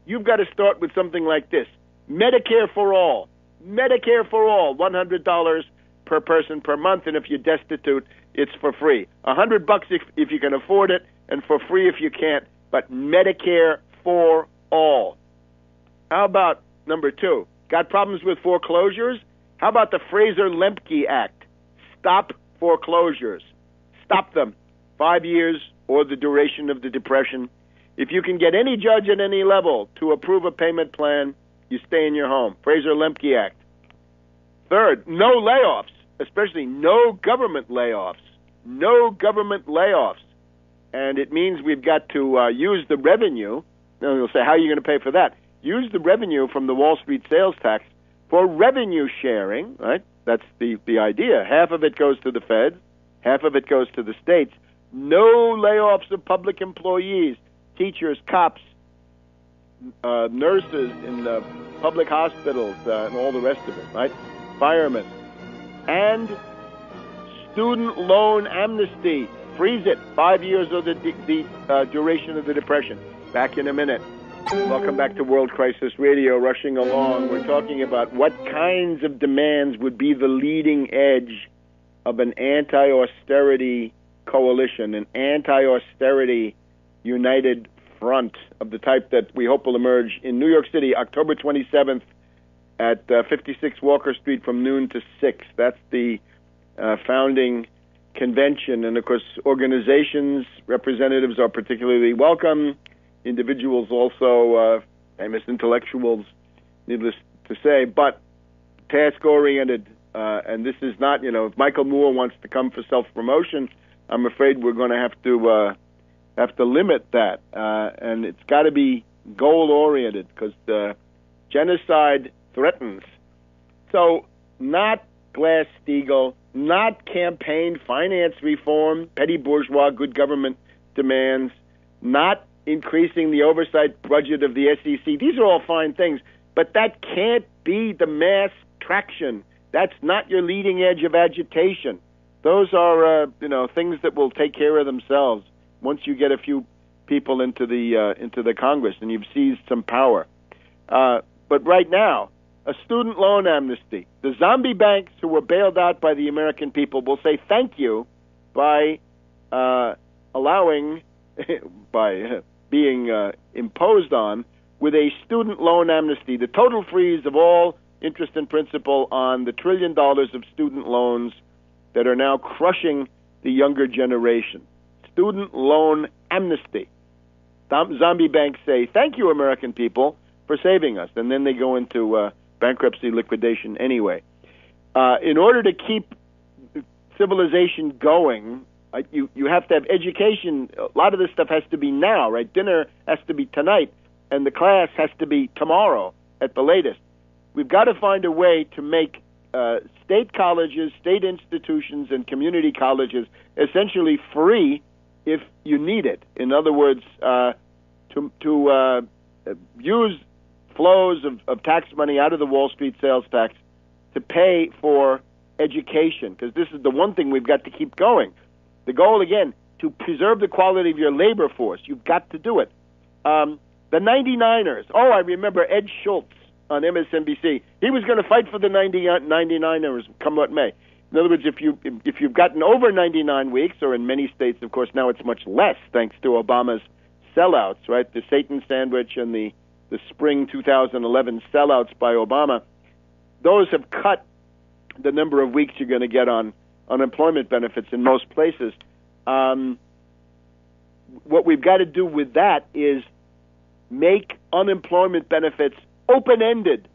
You've got to start with something like this. Medicare for all. Medicare for all. $100 per person per month, and if you're destitute, it's for free. $100 if you can afford it, and for free if you can't. But Medicare for all. How about number 2? Got problems with foreclosures? How about the Fraser-Lemke Act? Stop foreclosures. Stop them. 5 years or the duration of the Depression. If you can get any judge at any level to approve a payment plan, you stay in your home. Fraser-Lemke Act. Third, no layoffs, especially no government layoffs. No government layoffs. And it means we've got to use the revenue. Now you'll say, how are you going to pay for that? Use the revenue from the Wall Street sales tax for revenue sharing, right? That's the idea. Half of it goes to the feds, half of it goes to the states. No layoffs of public employees, teachers, cops, nurses in public hospitals, and all the rest of it, right? Firemen. And student loan amnesty. Freeze it. 5 years of the duration of the Depression. Back in a minute. Welcome back to World Crisis Radio. Rushing along, we're talking about what kinds of demands would be the leading edge of an anti-austerity coalition, an anti-austerity united front of the type that we hope will emerge in New York City, October 27th at 56 Walker Street from noon to 6. That's the founding convention. And, of course, organizations, representatives are particularly welcome. Individuals also, famous intellectuals, needless to say, but task-oriented. And this is not, if Michael Moore wants to come for self-promotion, I'm afraid we're going to have to limit that. And it's got to be goal-oriented because the genocide threatens. So not Glass-Steagall, not campaign finance reform, petty bourgeois good government demands, not increasing the oversight budget of the SEC. These are all fine things, but that can't be the mass traction. That's not your leading edge of agitation. Those are, things that will take care of themselves once you get a few people into the Congress and you've seized some power. But right now, a student loan amnesty. The zombie banks who were bailed out by the American people will say thank you by allowing, by being imposed on with a student loan amnesty, the total freeze of all interest and principal on the $1 trillion of student loans that are now crushing the younger generation. Student loan amnesty. Zombie banks say, thank you, American people, for saving us. And then they go into bankruptcy liquidation anyway. In order to keep civilization going, you have to have education. A lot of this stuff has to be now, right? Dinner has to be tonight, and the class has to be tomorrow at the latest. We've got to find a way to make state colleges, state institutions, and community colleges essentially free if you need it. In other words, to use flows of tax money out of the Wall Street sales tax to pay for education, because this is the one thing we've got to keep going. The goal, again, to preserve the quality of your labor force. You've got to do it. The 99ers. Oh, I remember Ed Schultz on MSNBC. He was going to fight for the 99ers, come what may. In other words, if you've gotten over 99 weeks, or in many states, of course, now it's much less, thanks to Obama's sellouts, right? The Satan sandwich and the spring 2011 sellouts by Obama, those have cut the number of weeks you're going to get on unemployment benefits in most places. What we've got to do with that is make unemployment benefits open-ended.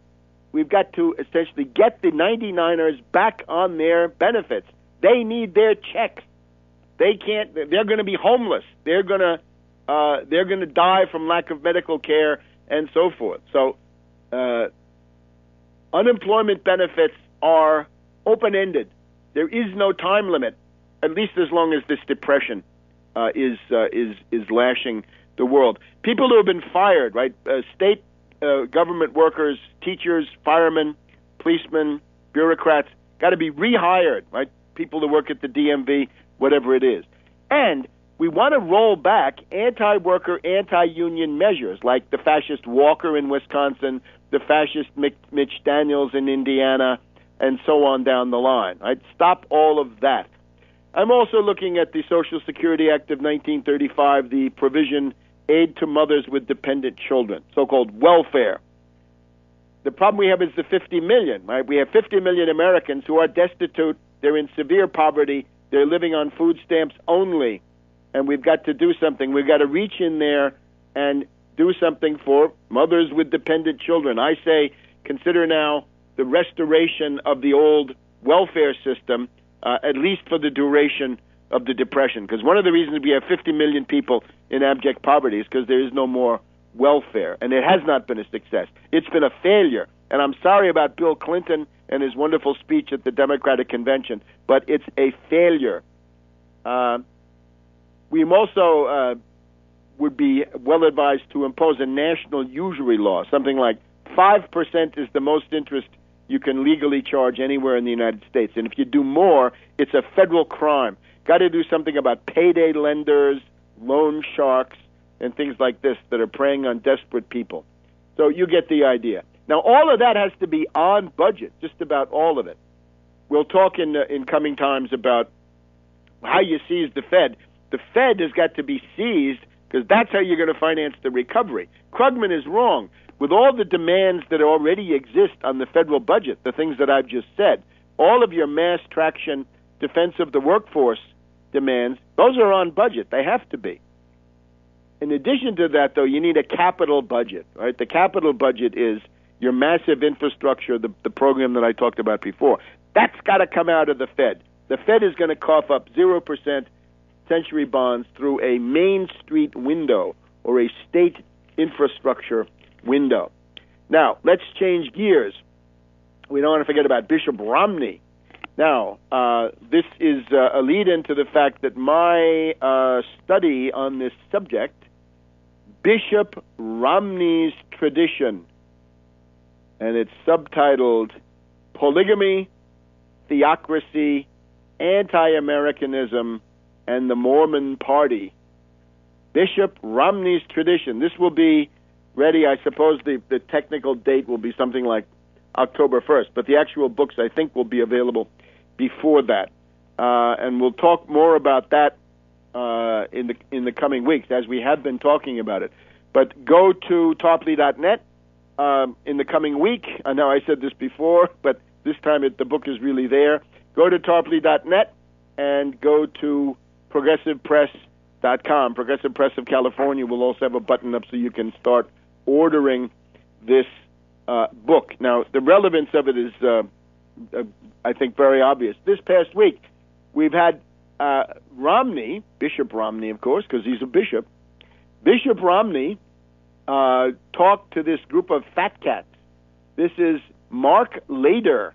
we've got to essentially get the 99ers back on their benefits. They need their checks. They can't. They're going to be homeless. They're going to die from lack of medical care and so forth. So, unemployment benefits are open-ended. There is no time limit, at least as long as this depression is lashing the world. People who have been fired, right? State government workers, teachers, firemen, policemen, bureaucrats, got to be rehired, right? People who work at the DMV, whatever it is. And we want to roll back anti-worker, anti-union measures like the fascist Walker in Wisconsin, the fascist Mitch Daniels in Indiana, and so on down the line. Right? Stop all of that. I'm also looking at the Social Security Act of 1935, the provision aid to mothers with dependent children, so-called welfare. The problem we have is the 50 million, right? We have 50 million Americans who are destitute. They're in severe poverty. They're living on food stamps only. And we've got to do something. We've got to reach in there and do something for mothers with dependent children. I say consider now the restoration of the old welfare system, at least for the duration of the Depression. Because one of the reasons we have 50 million people in abject poverty is because there is no more welfare. And it has not been a success. It's been a failure. And I'm sorry about Bill Clinton and his wonderful speech at the Democratic Convention, but it's a failure. We also would be well advised to impose a national usury law. Something like 5% is the most interest you can legally charge anywhere in the United States. And if you do more, it's a federal crime. Got to do something about payday lenders, loan sharks, and things like this that are preying on desperate people. So you get the idea. Now, all of that has to be on budget, just about all of it. We'll talk in coming times about how you seize the Fed. The Fed has got to be seized because that's how you're going to finance the recovery. Krugman is wrong. With all the demands that already exist on the federal budget, the things that I've just said, all of your mass traction defense of the workforce demands, those are on budget. They have to be. In addition to that, though, you need a capital budget, right? The capital budget is your massive infrastructure, the program that I talked about before. That's got to come out of the Fed. The Fed is going to cough up 0% Century bonds through a Main Street window or a state infrastructure window. Now, let's change gears. We don't want to forget about Bishop Romney. Now, this is a lead-in to the fact that my study on this subject, Bishop Romney's Tradition, and it's subtitled Polygamy, Theocracy, Anti-Americanism, and the Mormon Party. Bishop Romney's Tradition. This will be ready, I suppose the technical date will be something like October 1st, but the actual books, I think, will be available before that. And we'll talk more about that in the coming weeks, as we have been talking about it. But go to Tarpley.net in the coming week. I know I said this before, but this time the book is really there. Go to Tarpley.net and go to ProgressivePress.com. Progressive Press of California will also have a button up so you can start ordering this book. Now, the relevance of it is, I think, very obvious. This past week, we've had Romney, Bishop Romney, of course, because he's a bishop. Bishop Romney talked to this group of fat cats. This is Mark Lader,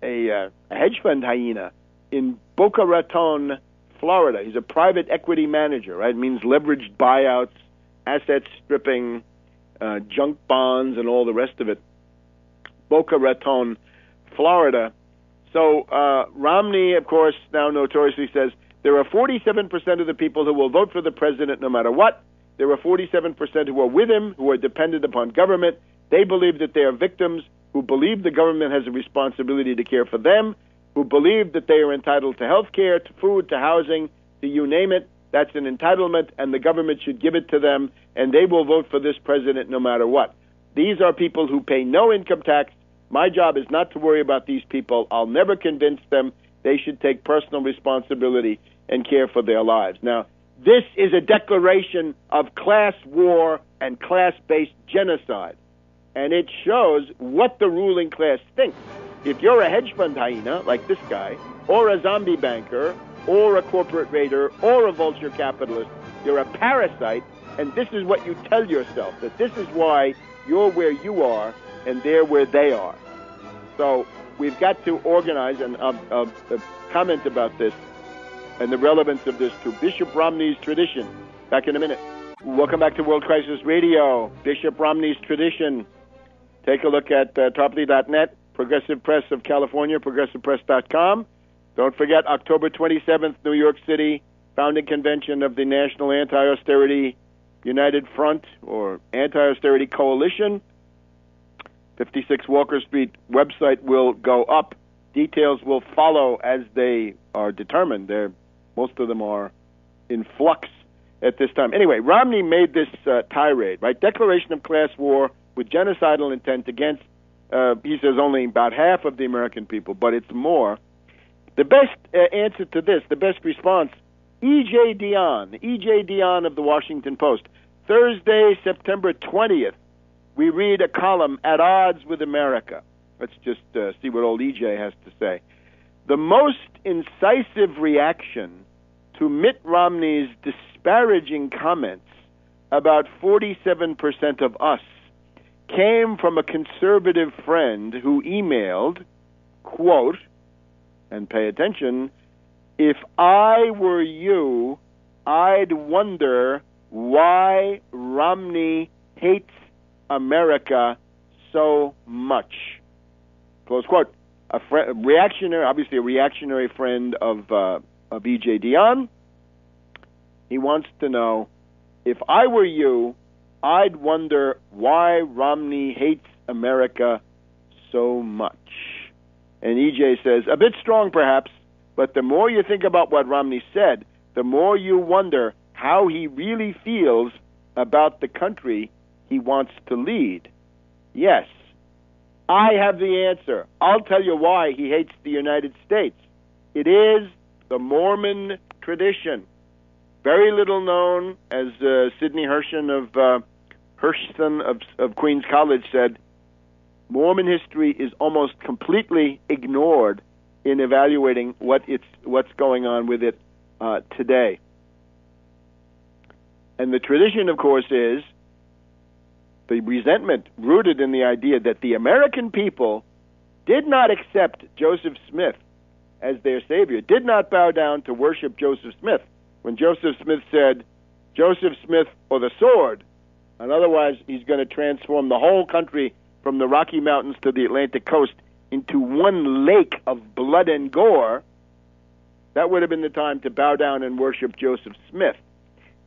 a hedge fund hyena in Boca Raton, Florida. He's a private equity manager, right? It means leveraged buyouts, asset stripping, junk bonds, and all the rest of it. Boca Raton, Florida. So Romney, of course, now notoriously says there are 47% of the people who will vote for the president no matter what. There are 47% who are with him, who are dependent upon government. They believe that they are victims who believe the government has a responsibility to care for them, who believe that they are entitled to health care, to food, to housing, to you name it. That's an entitlement, and the government should give it to them, and they will vote for this president no matter what. These are people who pay no income tax. My job is not to worry about these people. I'll never convince them. They should take personal responsibility and care for their lives. Now, this is a declaration of class war and class-based genocide. and it shows what the ruling class thinks. If you're a hedge fund hyena, like this guy, or a zombie banker, or a corporate raider, or a vulture capitalist, you're a parasite, and this is what you tell yourself, that this is why you're where you are, and they're where they are. So we've got to organize, and I'll comment about this and the relevance of this to Bishop Romney's tradition. Back in a minute. Welcome back to World Crisis Radio, Bishop Romney's tradition. Take a look at Tarpley.net, Progressive Press of California, progressivepress.com. Don't forget, October 27th, New York City, founding convention of the National Anti-Austerity United Front, or Anti-Austerity Coalition. 56 Walker Street website will go up. Details will follow as they are determined. Most of them are in flux at this time. Anyway, Romney made this tirade, right? Declaration of class war with genocidal intent against, he says, only about half of the American people, but it's more. The best answer to this, the best response, E.J. Dionne of the Washington Post. Thursday, September 20th, we read a column, At Odds with America. Let's just see what old E.J. has to say. The most incisive reaction to Mitt Romney's disparaging comments about 47% of us came from a conservative friend who emailed, quote, and pay attention, if I were you, I'd wonder why Romney hates America so much. Close quote. Reactionary, obviously a reactionary friend of E.J. Dionne. He wants to know, if I were you, I'd wonder why Romney hates America so much. And E.J. says, a bit strong perhaps, but the more you think about what Romney said, the more you wonder how he really feels about the country he wants to lead. Yes, I have the answer. I'll tell you why he hates the United States. It is the Mormon tradition. Very little known, as Sidney Hershon of Queens College said, Mormon history is almost completely ignored in evaluating what's going on with it today. And the tradition, of course, is the resentment rooted in the idea that the American people did not accept Joseph Smith as their savior, did not bow down to worship Joseph Smith. When Joseph Smith said, Joseph Smith or the sword, and otherwise he's going to transform the whole country from the Rocky Mountains to the Atlantic coast into one lake of blood and gore, that would have been the time to bow down and worship Joseph Smith.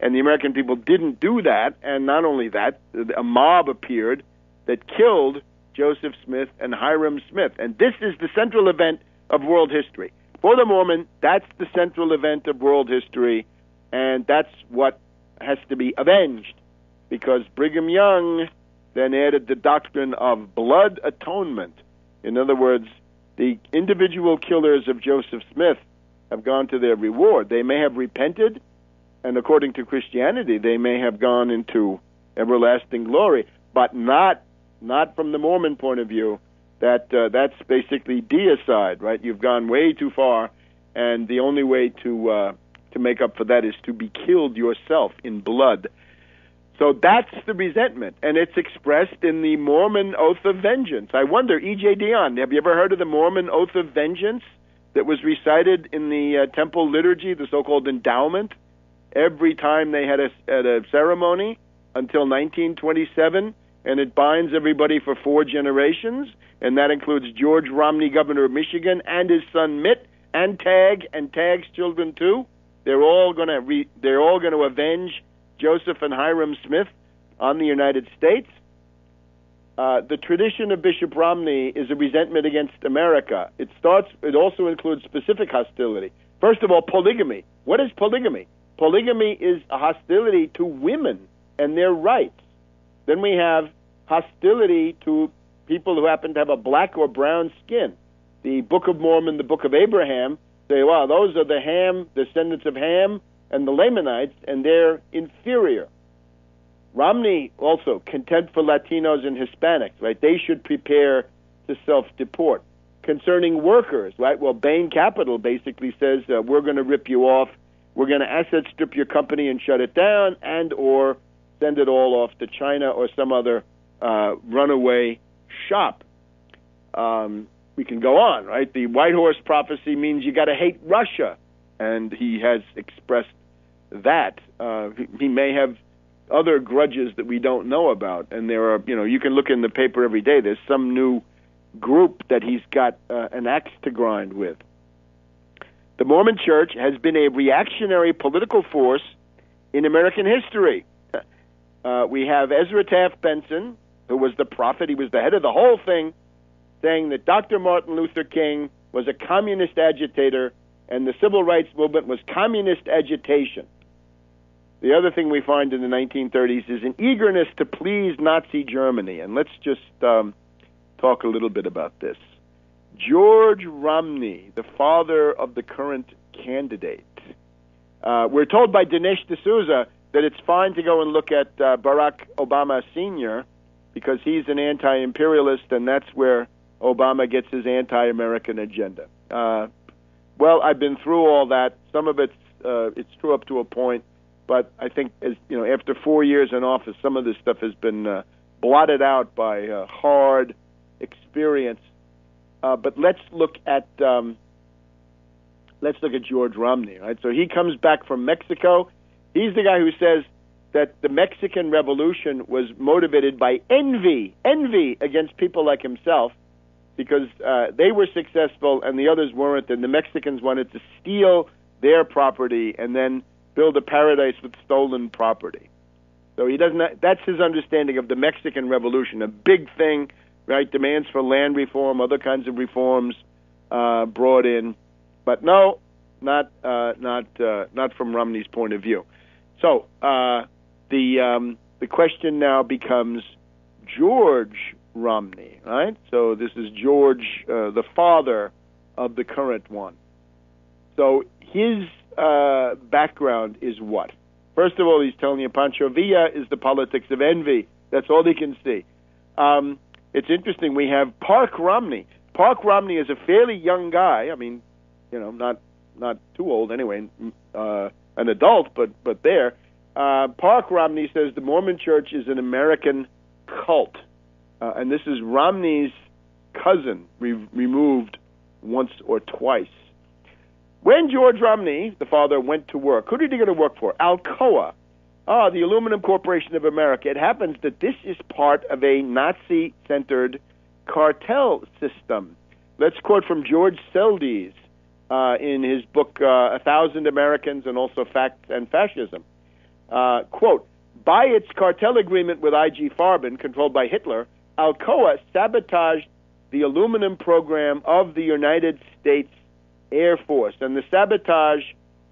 And the American people didn't do that, and not only that, a mob appeared that killed Joseph Smith and Hiram Smith. And this is the central event of world history. For the Mormon, that's the central event of world history, and that's what has to be avenged, because Brigham Young then added the doctrine of blood atonement. In other words, the individual killers of Joseph Smith have gone to their reward. They may have repented, and according to Christianity, they may have gone into everlasting glory, but not from the Mormon point of view. That's basically deicide, right? You've gone way too far, and the only way to make up for that is to be killed yourself in blood. So that's the resentment, and it's expressed in the Mormon Oath of Vengeance. I wonder, E.J. Dionne, have you ever heard of the Mormon Oath of Vengeance that was recited in the temple liturgy, the so-called endowment, every time they had a ceremony until 1927, and it binds everybody for 4 generations, and that includes George Romney, governor of Michigan, and his son Mitt, and Tag's children too. They're all going to avenge Joseph and Hiram Smith on the United States. The tradition of Bishop Romney is a resentment against America. It also includes specific hostility. First of all, polygamy. What is polygamy? Polygamy is a hostility to women and their rights. Then we have hostility to people who happen to have a black or brown skin. The Book of Mormon, the Book of Abraham, say, wow, those are the Ham, descendants of Ham, and the Lamanites, and they're inferior. Romney also, contempt for Latinos and Hispanics, right? They should prepare to self-deport. Concerning workers, right? Well, Bain Capital basically says we're going to rip you off. We're going to asset strip your company and shut it down, and or send it all off to China or some other runaway shop. We can go on, right? The White Horse prophecy means you got to hate Russia, and he has expressed that. He may have other grudges that we don't know about, and there are, you can look in the paper every day. There's some new group that he's got an axe to grind with. The Mormon Church has been a reactionary political force in American history. We have Ezra Taft Benson, who was the prophet. He was the head of the whole thing, saying that Dr. Martin Luther King was a communist agitator and the civil rights movement was communist agitation. The other thing we find in the 1930s is an eagerness to please Nazi Germany. And let's just talk a little bit about this. George Romney, the father of the current candidate. We're told by Dinesh D'Souza that it's fine to go and look at Barack Obama Sr. because he's an anti-imperialist, and that's where Obama gets his anti-American agenda. Well, I've been through all that. Some of it's true up to a point, but I think after 4 years in office, some of this stuff has been blotted out by hard experience. But let's look at George Romney. Right, so he comes back from Mexico. He's the guy who says that the Mexican Revolution was motivated by envy against people like himself, because they were successful and the others weren't, and the Mexicans wanted to steal their property and then build a paradise with stolen property. So he doesn't. That's his understanding of the Mexican Revolution, a big thing, right? Demands for land reform, other kinds of reforms brought in, but no, not from Romney's point of view. So the question now becomes George Romney, right? So this is George, the father of the current one. So his background is what? First of all, he's telling you Pancho Villa is the politics of envy. That's all he can see. It's interesting. We have Park Romney. Park Romney is a fairly young guy. I mean, not too old anyway, an adult, but there. Park Romney says the Mormon Church is an American cult. And this is Romney's cousin, removed once or twice. When George Romney, the father, went to work, who did he go to work for? Alcoa, the Aluminum Corporation of America. It happens that this is part of a Nazi-centered cartel system. Let's quote from George Seldes in his book, 1,000 Americans and also Facts and Fascism. Quote, by its cartel agreement with IG Farben, controlled by Hitler, Alcoa sabotaged the aluminum program of the United States Air Force. And the sabotage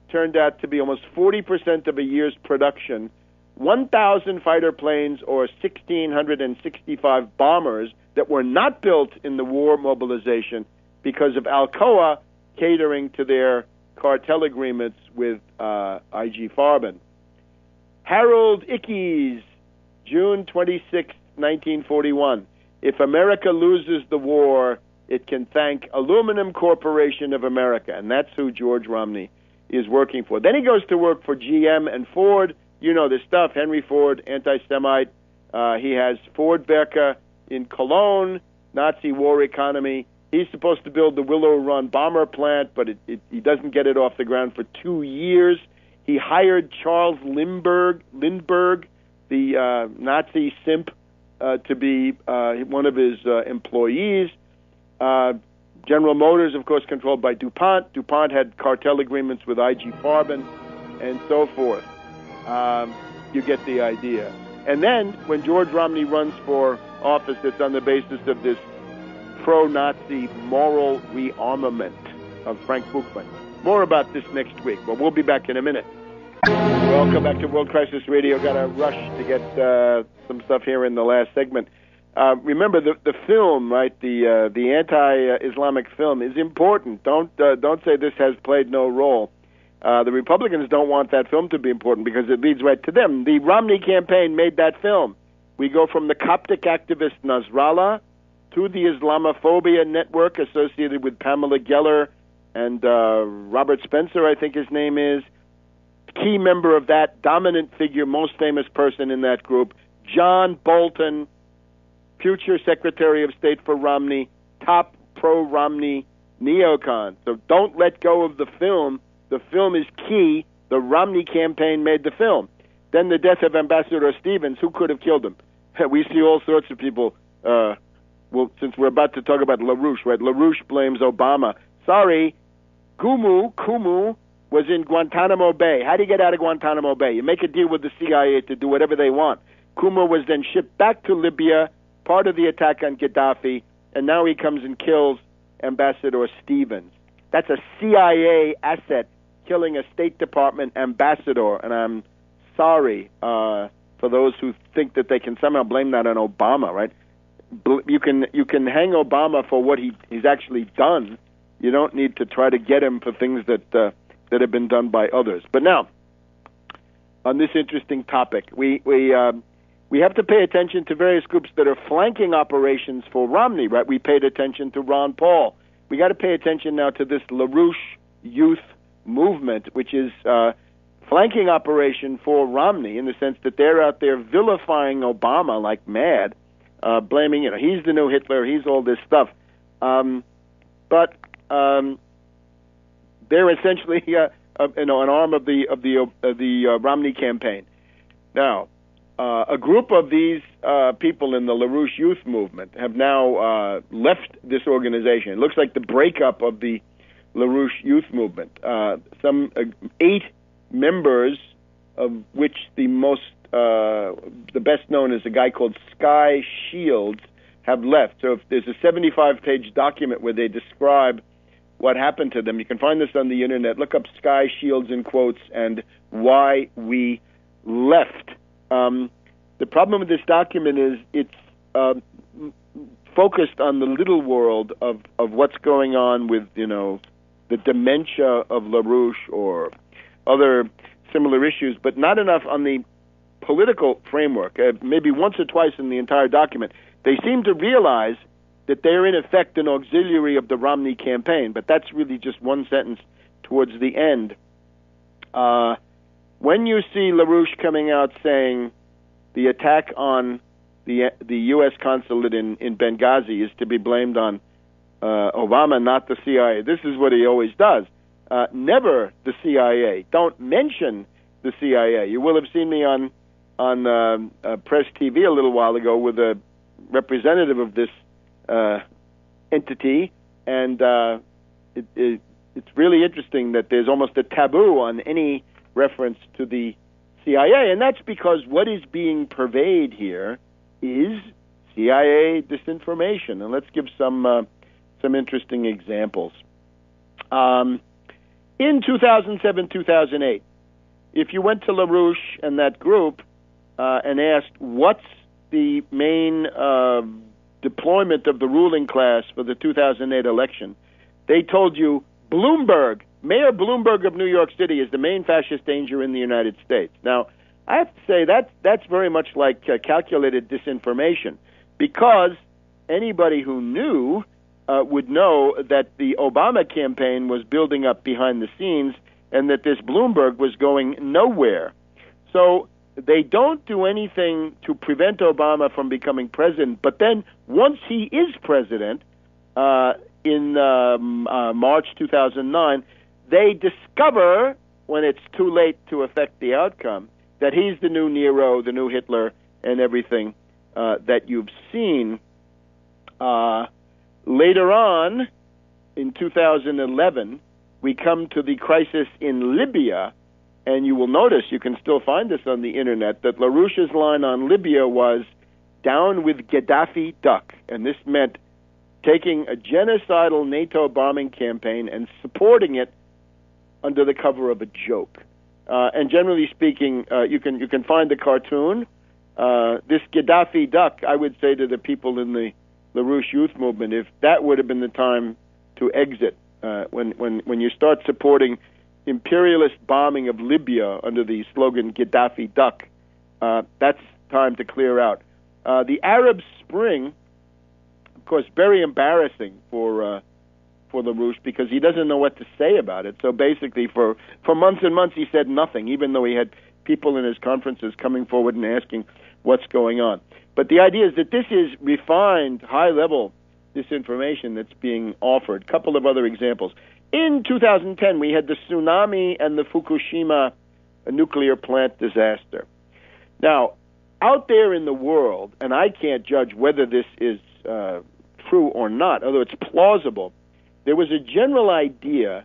turned out to be almost 40% of a year's production. 1,000 fighter planes or 1,665 bombers that were not built in the war mobilization because of Alcoa catering to their cartel agreements with IG Farben. Harold Ickes, June 26, 1941. If America loses the war, it can thank Aluminum Corporation of America. And that's who George Romney is working for. Then he goes to work for GM and Ford. You know this stuff. Henry Ford, anti-Semite. He has Ford Werke in Cologne, Nazi war economy. He's supposed to build the Willow Run bomber plant, but he doesn't get it off the ground for 2 years. He hired Charles Lindbergh, the Nazi simp, to be one of his employees. General Motors, of course, controlled by DuPont. DuPont had cartel agreements with IG Farben, and so forth. You get the idea. And then, when George Romney runs for office, it's on the basis of this pro-Nazi moral rearmament of Frank Buchmann. More about this next week, but we'll be back in a minute. Welcome back to World Crisis Radio. Got to rush to get some stuff here in the last segment. Remember, the film, right? The anti-Islamic film is important. Don't say this has played no role. The Republicans don't want that film to be important because it leads right to them. The Romney campaign made that film. We go from the Coptic activist Nasrallah to the Islamophobia network associated with Pamela Geller and Robert Spencer, I think his name is. Key member of that, dominant figure, most famous person in that group, John Bolton, future Secretary of State for Romney, top pro-Romney neocon. So don't let go of the film. The film is key. The Romney campaign made the film. Then the death of Ambassador Stevens. Who could have killed him? We see all sorts of people. Well, since we're about to talk about LaRouche, right? LaRouche blames Obama. Sorry, Kumu was in Guantanamo Bay. How do you get out of Guantanamo Bay? You make a deal with the CIA to do whatever they want. Kumu was then shipped back to Libya, part of the attack on Gaddafi, and now he comes and kills Ambassador Stevens. That's a CIA asset killing a State Department ambassador, and I'm sorry for those who think that they can somehow blame that on Obama, right? You can hang Obama for what he's actually done. You don't need to try to get him for things that have been done by others. But now, on this interesting topic, we have to pay attention to various groups that are flanking operations for Romney, right? We paid attention to Ron Paul. We got to pay attention now to this LaRouche youth movement, which is flanking operation for Romney in the sense that they're out there vilifying Obama like mad, blaming, he's the new Hitler, he's all this stuff. But they're essentially an arm of the Romney campaign. Now, a group of these people in the LaRouche youth movement have now left this organization. It looks like the breakup of the LaRouche youth movement. Some 8 members, of which the best known is a guy called Sky Shields, have left. So if there's a 75-page document where they describe what happened to them. You can find this on the internet. Look up Sky Shields in quotes and why we left. The problem with this document is it's focused on the little world of what's going on with, the dementia of LaRouche or other similar issues, but not enough on the political framework. Maybe once or twice in the entire document, they seem to realize that they're in effect an auxiliary of the Romney campaign, but that's really just one sentence towards the end. When you see LaRouche coming out saying the attack on the U.S. consulate in Benghazi is to be blamed on Obama, not the CIA, this is what he always does. Never the CIA. Don't mention the CIA. You will have seen me on Press TV a little while ago with a representative of this entity, and it's really interesting that there's almost a taboo on any reference to the CIA, and that's because what is being purveyed here is CIA disinformation. And let's give some interesting examples. In 2007, 2008, if you went to LaRouche and that group and asked what's the main deployment of the ruling class for the 2008 election, they told you Bloomberg, Mayor Bloomberg of New York City, is the main fascist danger in the United States. Now, I have to say that's very much like calculated disinformation, because anybody who knew would know that the Obama campaign was building up behind the scenes and that this Bloomberg was going nowhere. So they don't do anything to prevent Obama from becoming president, but then once he is president in March 2009, they discover, when it's too late to affect the outcome, that he's the new Nero, the new Hitler, and everything that you've seen. Later on, in 2011, we come to the crisis in Libya, and you will notice, you can still find this on the internet, that LaRouche's line on Libya was down with Gaddafi duck, and this meant taking a genocidal NATO bombing campaign and supporting it under the cover of a joke. And generally speaking, you can find the cartoon. This Gaddafi duck, I would say to the people in the LaRouche youth movement, if that would have been the time to exit, when you start supporting imperialist bombing of Libya under the slogan Gaddafi Duck. That's time to clear out. The Arab Spring, of course, very embarrassing for LaRouche because he doesn't know what to say about it. So basically, for months and months, he said nothing, even though he had people in his conferences coming forward and asking what's going on. But the idea is that this is refined, high-level disinformation that's being offered. A couple of other examples. In 2010, we had the tsunami and the Fukushima nuclear plant disaster. Now, out there in the world, and I can't judge whether this is true or not, although it's plausible, there was a general idea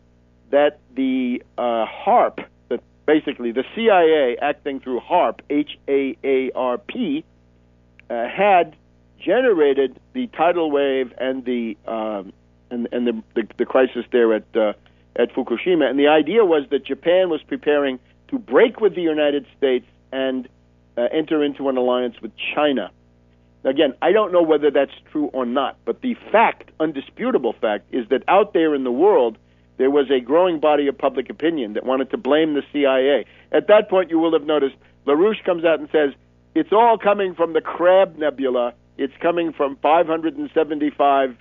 that the HAARP, that basically the CIA acting through HAARP, H-A-A-R-P, had generated the tidal wave and the crisis there at Fukushima. And the idea was that Japan was preparing to break with the United States and enter into an alliance with China. Again, I don't know whether that's true or not, but the fact, undisputable fact, is that out there in the world, there was a growing body of public opinion that wanted to blame the CIA. At that point, you will have noticed, LaRouche comes out and says, it's all coming from the Crab Nebula. It's coming from 575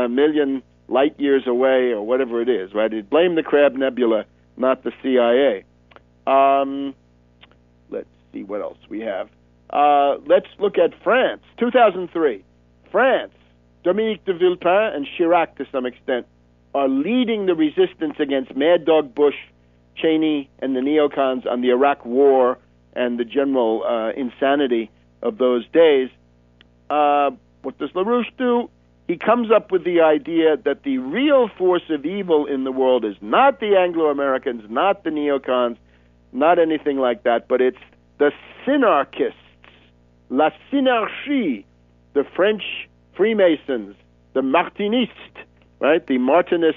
million light years away, or whatever it is, right? It blamed the Crab Nebula, not the CIA. Let's see what else we have. Let's look at France, 2003. France, Dominique de Villepin and Chirac, to some extent, are leading the resistance against Mad Dog Bush, Cheney, and the neocons on the Iraq War and the general insanity of those days. What does LaRouche do? He comes up with the idea that the real force of evil in the world is not the Anglo-Americans, not the neocons, not anything like that, but it's the synarchists, la synarchie, the French Freemasons, the Martinistes, right? The Martinist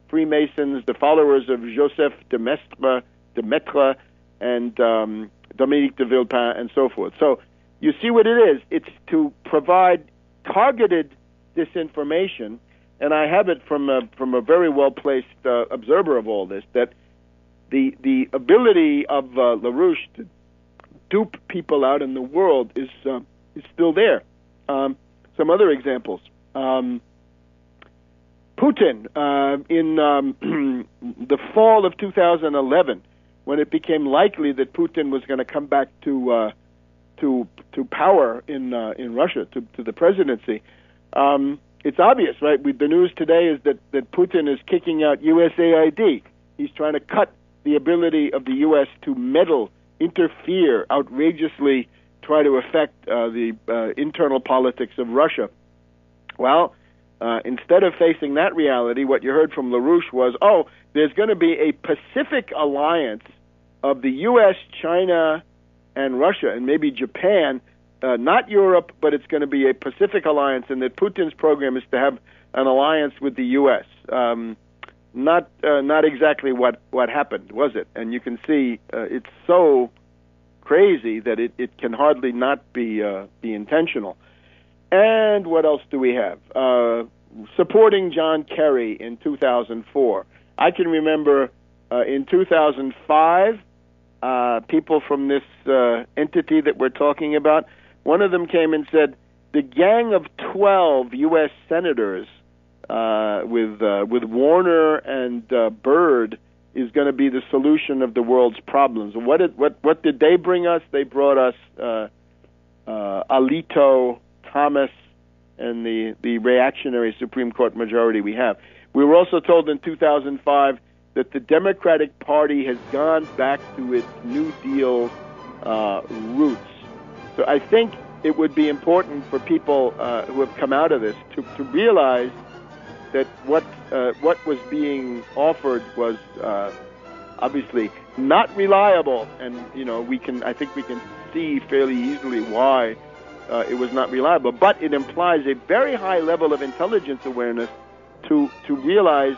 Freemasons, the followers of Joseph de Maistre and Dominique de Villepin, and so forth. So you see what it is. It's to provide targeted disinformation, and I have it from a very well-placed observer of all this, that the ability of LaRouche to dupe people out in the world is still there. Some other examples. Putin, in the fall of 2011, when it became likely that Putin was going to come back to power in Russia, to the presidency, it's obvious, right? The news today is that Putin is kicking out USAID. He's trying to cut the ability of the U.S. to meddle, interfere, outrageously try to affect the internal politics of Russia. Well, instead of facing that reality, what you heard from LaRouche was, there's going to be a Pacific alliance of the U.S., China, and Russia, and maybe Japan, not Europe, but it's going to be a Pacific alliance, and that Putin's program is to have an alliance with the U.S. Not exactly what happened, was it? And you can see it's so crazy that it can hardly not be intentional. And what else do we have? Supporting John Kerry in 2004. I can remember in 2005, people from this entity that we're talking about, one of them came and said, the gang of 12 U.S. senators with Warner and Byrd is going to be the solution of the world's problems. What did they bring us? They brought us Alito, Thomas, and the reactionary Supreme Court majority we have. We were also told in 2005 that the Democratic Party has gone back to its New Deal roots. So I think it would be important for people who have come out of this to realize that what was being offered was obviously not reliable, and I think we can see fairly easily why it was not reliable. But it implies a very high level of intelligence awareness to realize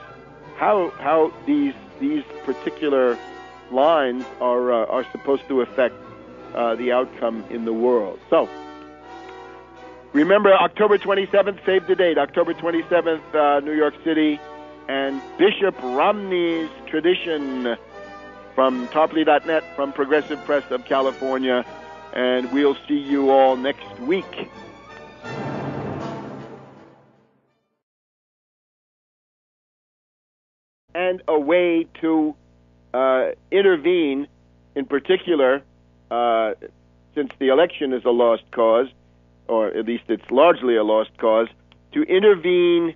how these particular lines are supposed to affect the outcome in the world. So remember, October 27th, save the date, October 27th, New York City, and Bishop Romney's tradition from Tarpley.net, from Progressive Press of California, and we'll see you all next week. And a way to intervene, in particular, since the election is a lost cause, or at least it's largely a lost cause, to intervene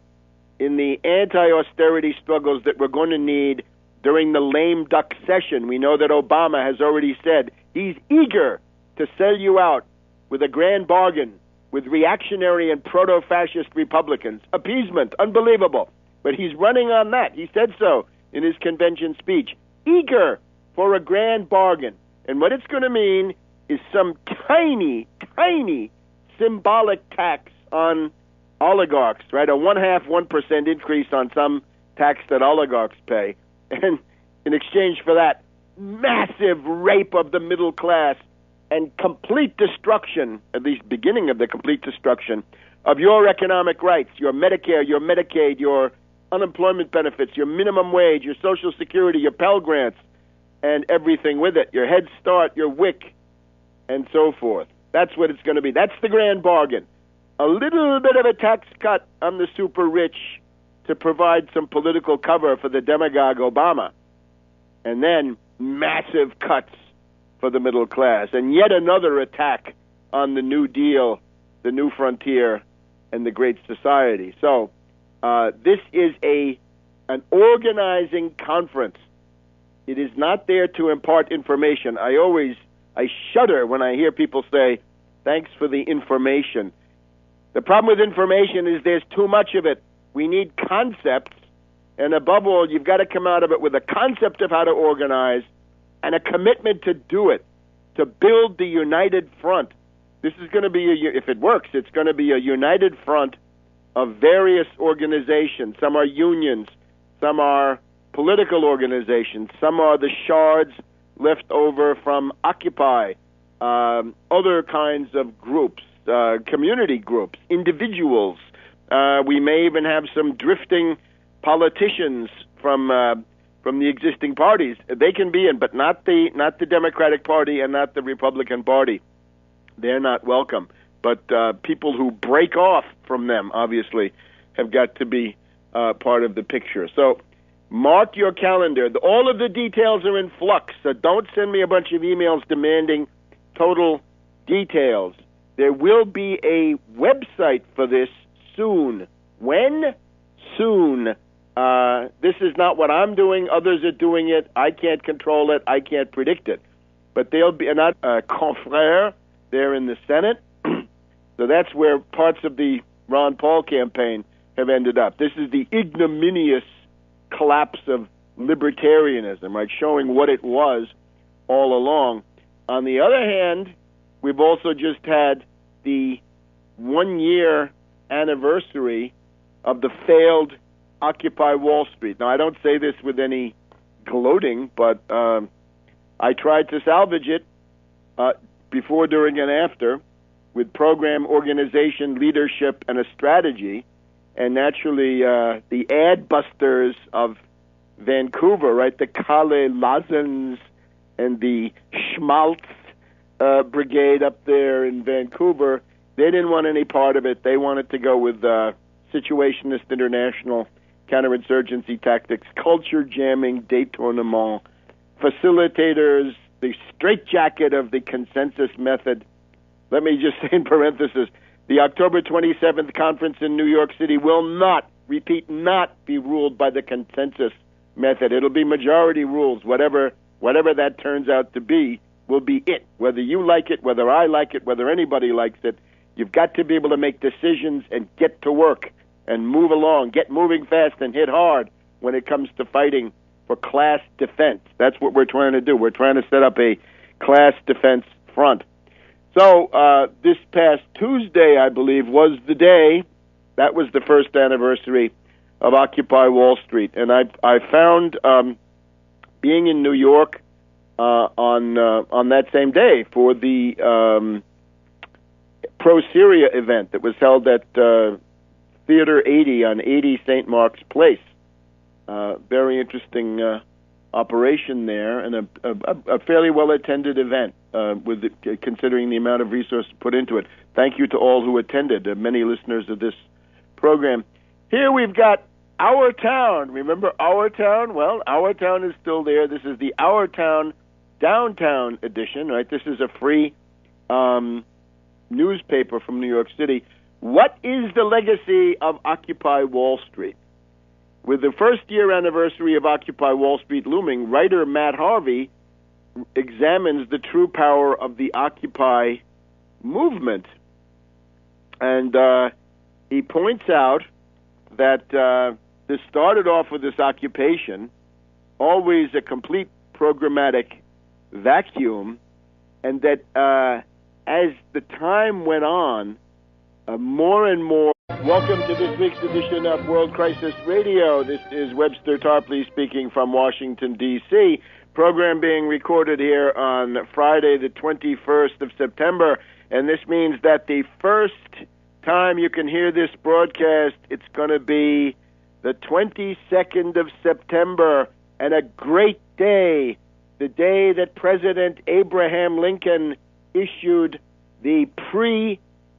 in the anti-austerity struggles that we're going to need during the lame duck session. We know that Obama has already said he's eager to sell you out with a grand bargain with reactionary and proto-fascist Republicans. Appeasement, unbelievable. But he's running on that. He said so in his convention speech. Eager for a grand bargain. And what it's going to mean is some tiny, tiny symbolic tax on oligarchs, right? A 1% increase on some tax that oligarchs pay. And in exchange for that, massive rape of the middle class and complete destruction, at least beginning of the complete destruction, of your economic rights, your Medicare, your Medicaid, your unemployment benefits, your minimum wage, your Social Security, your Pell Grants, and everything with it, your Head Start, your WIC, and so forth. That's what it's going to be. That's the grand bargain. A little bit of a tax cut on the super rich to provide some political cover for the demagogue Obama, and then massive cuts for the middle class, and yet another attack on the New Deal, the New Frontier, and the Great Society. So this is an organizing conference. It is not there to impart information. I shudder when I hear people say, thanks for the information. The problem with information is there's too much of it. We need concepts, and above all, you've got to come out of it with a concept of how to organize and a commitment to do it, to build the united front. This is going to be, if it works, it's going to be a united front of various organizations. Some are unions, some are political organizations, some are the shards left over from Occupy, other kinds of groups, community groups, individuals. We may even have some drifting politicians from the existing parties. They can be in, but not the Democratic Party and not the Republican Party. They're not welcome. But people who break off from them, obviously, have got to be part of the picture. So mark your calendar. All of the details are in flux, so don't send me a bunch of emails demanding total details. There will be a website for this soon. When? Soon. This is not what I'm doing. Others are doing it. I can't control it. I can't predict it. But there'll be not confrère there in the Senate. So that's where parts of the Ron Paul campaign have ended up. This is the ignominious collapse of libertarianism, right? Showing what it was all along. On the other hand, we've also just had the 1-year anniversary of the failed Occupy Wall Street. Now, I don't say this with any gloating, but I tried to salvage it before, during, and after with program, organization, leadership, and a strategy. And naturally, the ad busters of Vancouver, right, the Kalle Lazens and the Schmaltz brigade up there in Vancouver, they didn't want any part of it. They wanted to go with situationist international counterinsurgency tactics, culture jamming, détournement, facilitators, the straitjacket of the consensus method. Let me just say in parenthesis, the October 27th conference in New York City will not, repeat, not be ruled by the consensus method. It'll be majority rules. Whatever that turns out to be will be it. Whether you like it, whether I like it, whether anybody likes it, you've got to be able to make decisions and get to work and move along, get moving fast and hit hard when it comes to fighting for class defense. That's what we're trying to do. We're trying to set up a class defense front. So this past Tuesday, I believe, was the day. That was the first anniversary of Occupy Wall Street. And I found, being in New York on that same day for the pro-Syria event that was held at Theater 80 on 80 St. Mark's Place. Very interesting operation there, and a fairly well-attended event, considering the amount of resources put into it. Thank you to all who attended, many listeners of this program. Here we've got Our Town. Remember Our Town? Well, Our Town is still there. This is the Our Town Downtown edition, right? This is a free newspaper from New York City. What is the legacy of Occupy Wall Street? With the first-year anniversary of Occupy Wall Street looming, writer Matt Harvey examines the true power of the Occupy movement. And he points out that this started off with this occupation, always a complete programmatic vacuum, and that as the time went on, more and more. Welcome to this week's edition of World Crisis Radio. This is Webster Tarpley speaking from Washington, D.C. Program being recorded here on Friday, the 21st of September, and this means that the first time you can hear this broadcast, it's going to be the 22nd of September, and a great day, the day that President Abraham Lincoln issued the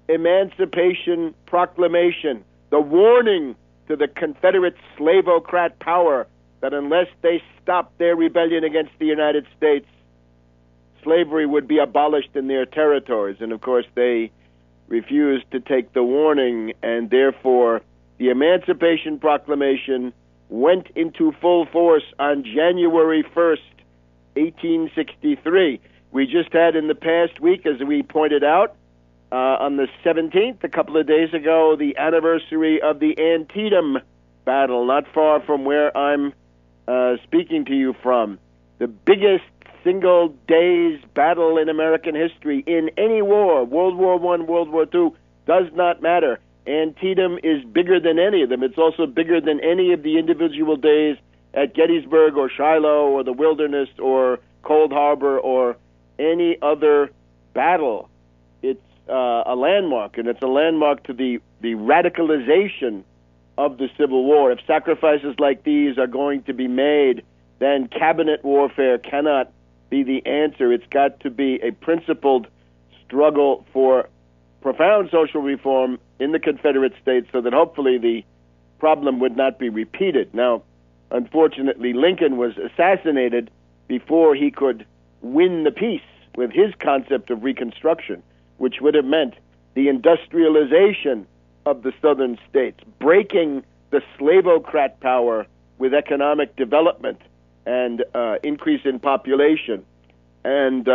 Emancipation Proclamation, the warning to the Confederate slavocrat power that unless they stopped their rebellion against the United States, slavery would be abolished in their territories. And of course, they refused to take the warning, and therefore the Emancipation Proclamation went into full force on January 1st, 1863. We just had in the past week, as we pointed out, on the 17th, a couple of days ago, the anniversary of the Antietam battle, not far from where I'm speaking to you from. The biggest single day's battle in American history in any war, World War I, World War II, does not matter. Antietam is bigger than any of them. It's also bigger than any of the individual days at Gettysburg or Shiloh or the Wilderness or Cold Harbor or any other battle. It's a landmark, and it's a landmark to the radicalization of the Civil War. If sacrifices like these are going to be made, then cabinet warfare cannot be the answer. It's got to be a principled struggle for profound social reform in the Confederate States so that hopefully the problem would not be repeated. Now, unfortunately, Lincoln was assassinated before he could win the peace with his concept of Reconstruction, which would have meant the industrialization of the southern states, breaking the slavocrat power with economic development and increase in population and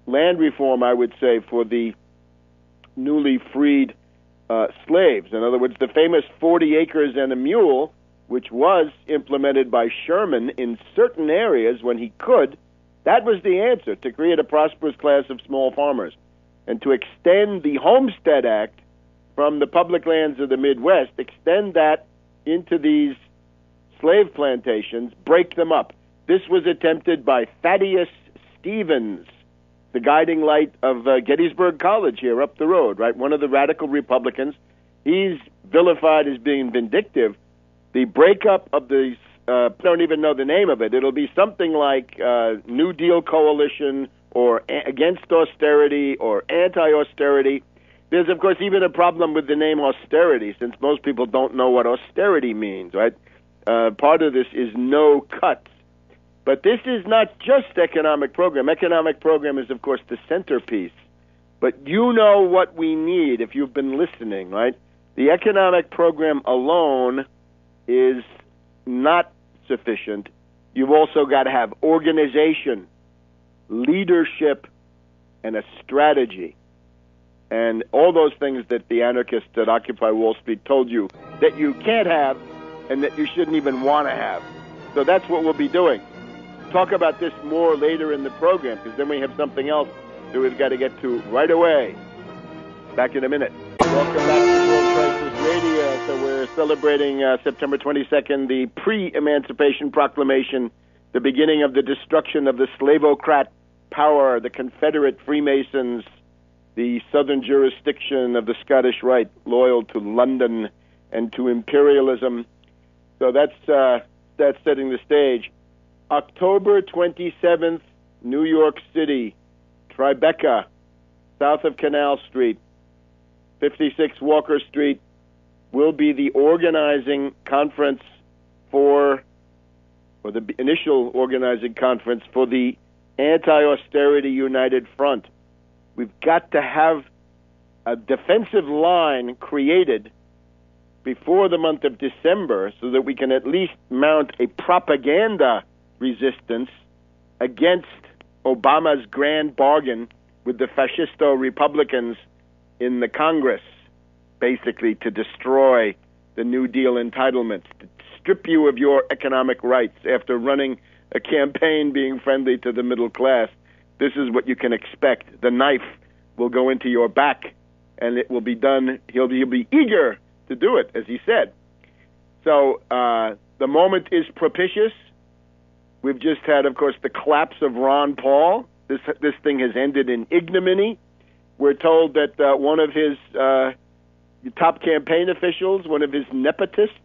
land reform, I would say, for the newly freed slaves. In other words, the famous 40 acres and a mule, which was implemented by Sherman in certain areas when he could, that was the answer, to create a prosperous class of small farmers and to extend the Homestead Act from the public lands of the Midwest, extend that into these slave plantations, break them up. This was attempted by Thaddeus Stevens, the guiding light of Gettysburg College here up the road, right? One of the radical Republicans. He's vilified as being vindictive. The breakup of these, I don't even know the name of it. It'll be something like New Deal Coalition or Against Austerity or Anti-Austerity. There's, of course, even a problem with the name austerity, since most people don't know what austerity means, right? Part of this is no cuts. But this is not just economic program. Economic program is, of course, the centerpiece. But you know what we need if you've been listening, right? The economic program alone is not sufficient. You've also got to have organization, leadership, and a strategy. And all those things that the anarchists at Occupy Wall Street told you that you can't have and that you shouldn't even want to have. So that's what we'll be doing. Talk about this more later in the program, because then we have something else that we've got to get to right away. Back in a minute. Welcome back to World Crisis Radio. So we're celebrating September 22nd, the pre-Emancipation Proclamation, the beginning of the destruction of the slavocrat power, the Confederate Freemasons, the southern jurisdiction of the Scottish Rite, loyal to London and to imperialism. So that's setting the stage. October 27th, New York City, Tribeca, south of Canal Street, 56 Walker Street, will be the organizing conference or the initial organizing conference for the Anti-Austerity United Front. We've got to have a defensive line created before the month of December so that we can at least mount a propaganda resistance against Obama's grand bargain with the fascisto Republicans in the Congress, basically to destroy the New Deal entitlements, to strip you of your economic rights after running a campaign being friendly to the middle class. This is what you can expect. The knife will go into your back, and it will be done. He'll be eager to do it, as he said. So the moment is propitious. We've just had, of course, the collapse of Ron Paul. This thing has ended in ignominy. We're told that one of his top campaign officials, one of his nepotists,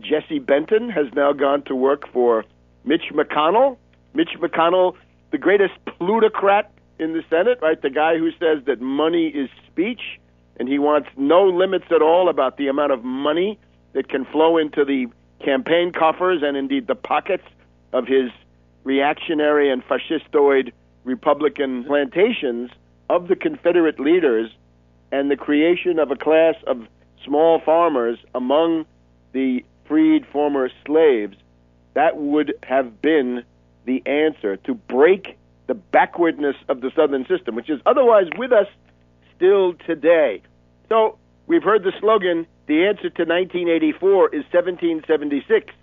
Jesse Benton, has now gone to work for Mitch McConnell. Mitch McConnell, the greatest plutocrat in the Senate, right? The guy who says that money is speech, and he wants no limits at all about the amount of money that can flow into the campaign coffers and indeed the pockets of his reactionary and fascistoid Republican plantations of the Confederate leaders and the creation of a class of small farmers among the freed former slaves. That would have been the answer to break the backwardness of the Southern system, which is otherwise with us still today. So we've heard the slogan, the answer to 1984 is 1776.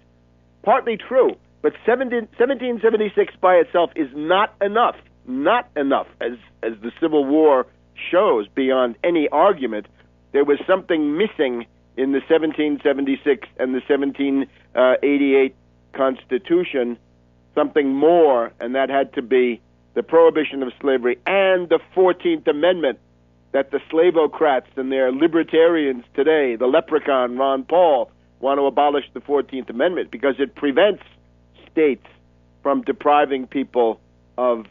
Partly true, but 1776 by itself is not enough, as the Civil War shows beyond any argument. There was something missing in the 1776 and the 1788 Constitution, something more, and that had to be the prohibition of slavery and the 14th Amendment that the slavocrats and their libertarians today, the leprechaun Ron Paul, want to abolish the 14th Amendment because it prevents states from depriving people of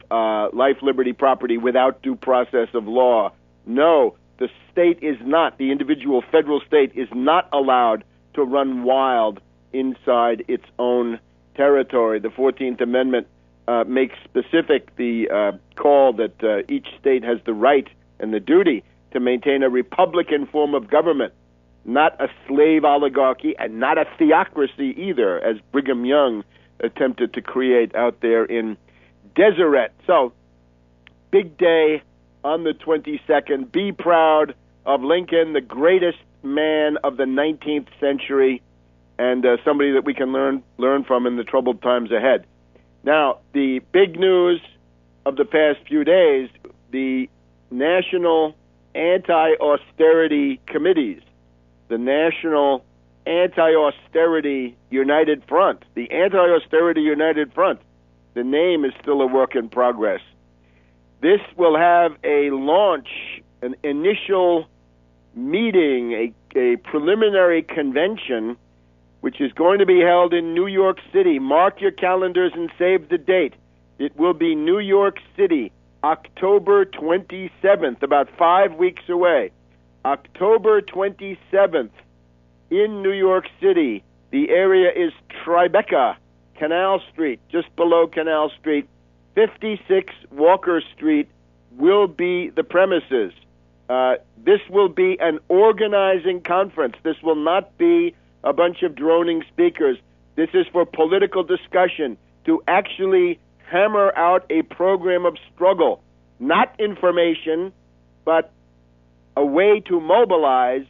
life, liberty, property without due process of law. No, the state is not, the individual federal state is not allowed to run wild inside its own territory. The 14th Amendment makes specific the call that each state has the right and the duty to maintain a republican form of government, not a slave oligarchy and not a theocracy either, as Brigham Young attempted to create out there in Deseret. So, big day on the 22nd. Be proud of Lincoln, the greatest man of the 19th century, and somebody that we can learn from in the troubled times ahead. Now, the big news of the past few days, the National Anti-Austerity Committees, the National Anti-Austerity United Front, the Anti-Austerity United Front, the name is still a work in progress. This will have a launch, an initial meeting, a preliminary convention, which is going to be held in New York City. Mark your calendars and save the date. It will be New York City, October 27th, about 5 weeks away. October 27th in New York City. The area is Tribeca, Canal Street, just below Canal Street. 56 Walker Street will be the premises. This will be an organizing conference. This will not be a bunch of droning speakers. This is for political discussion, to actually hammer out a program of struggle, not information, but a way to mobilize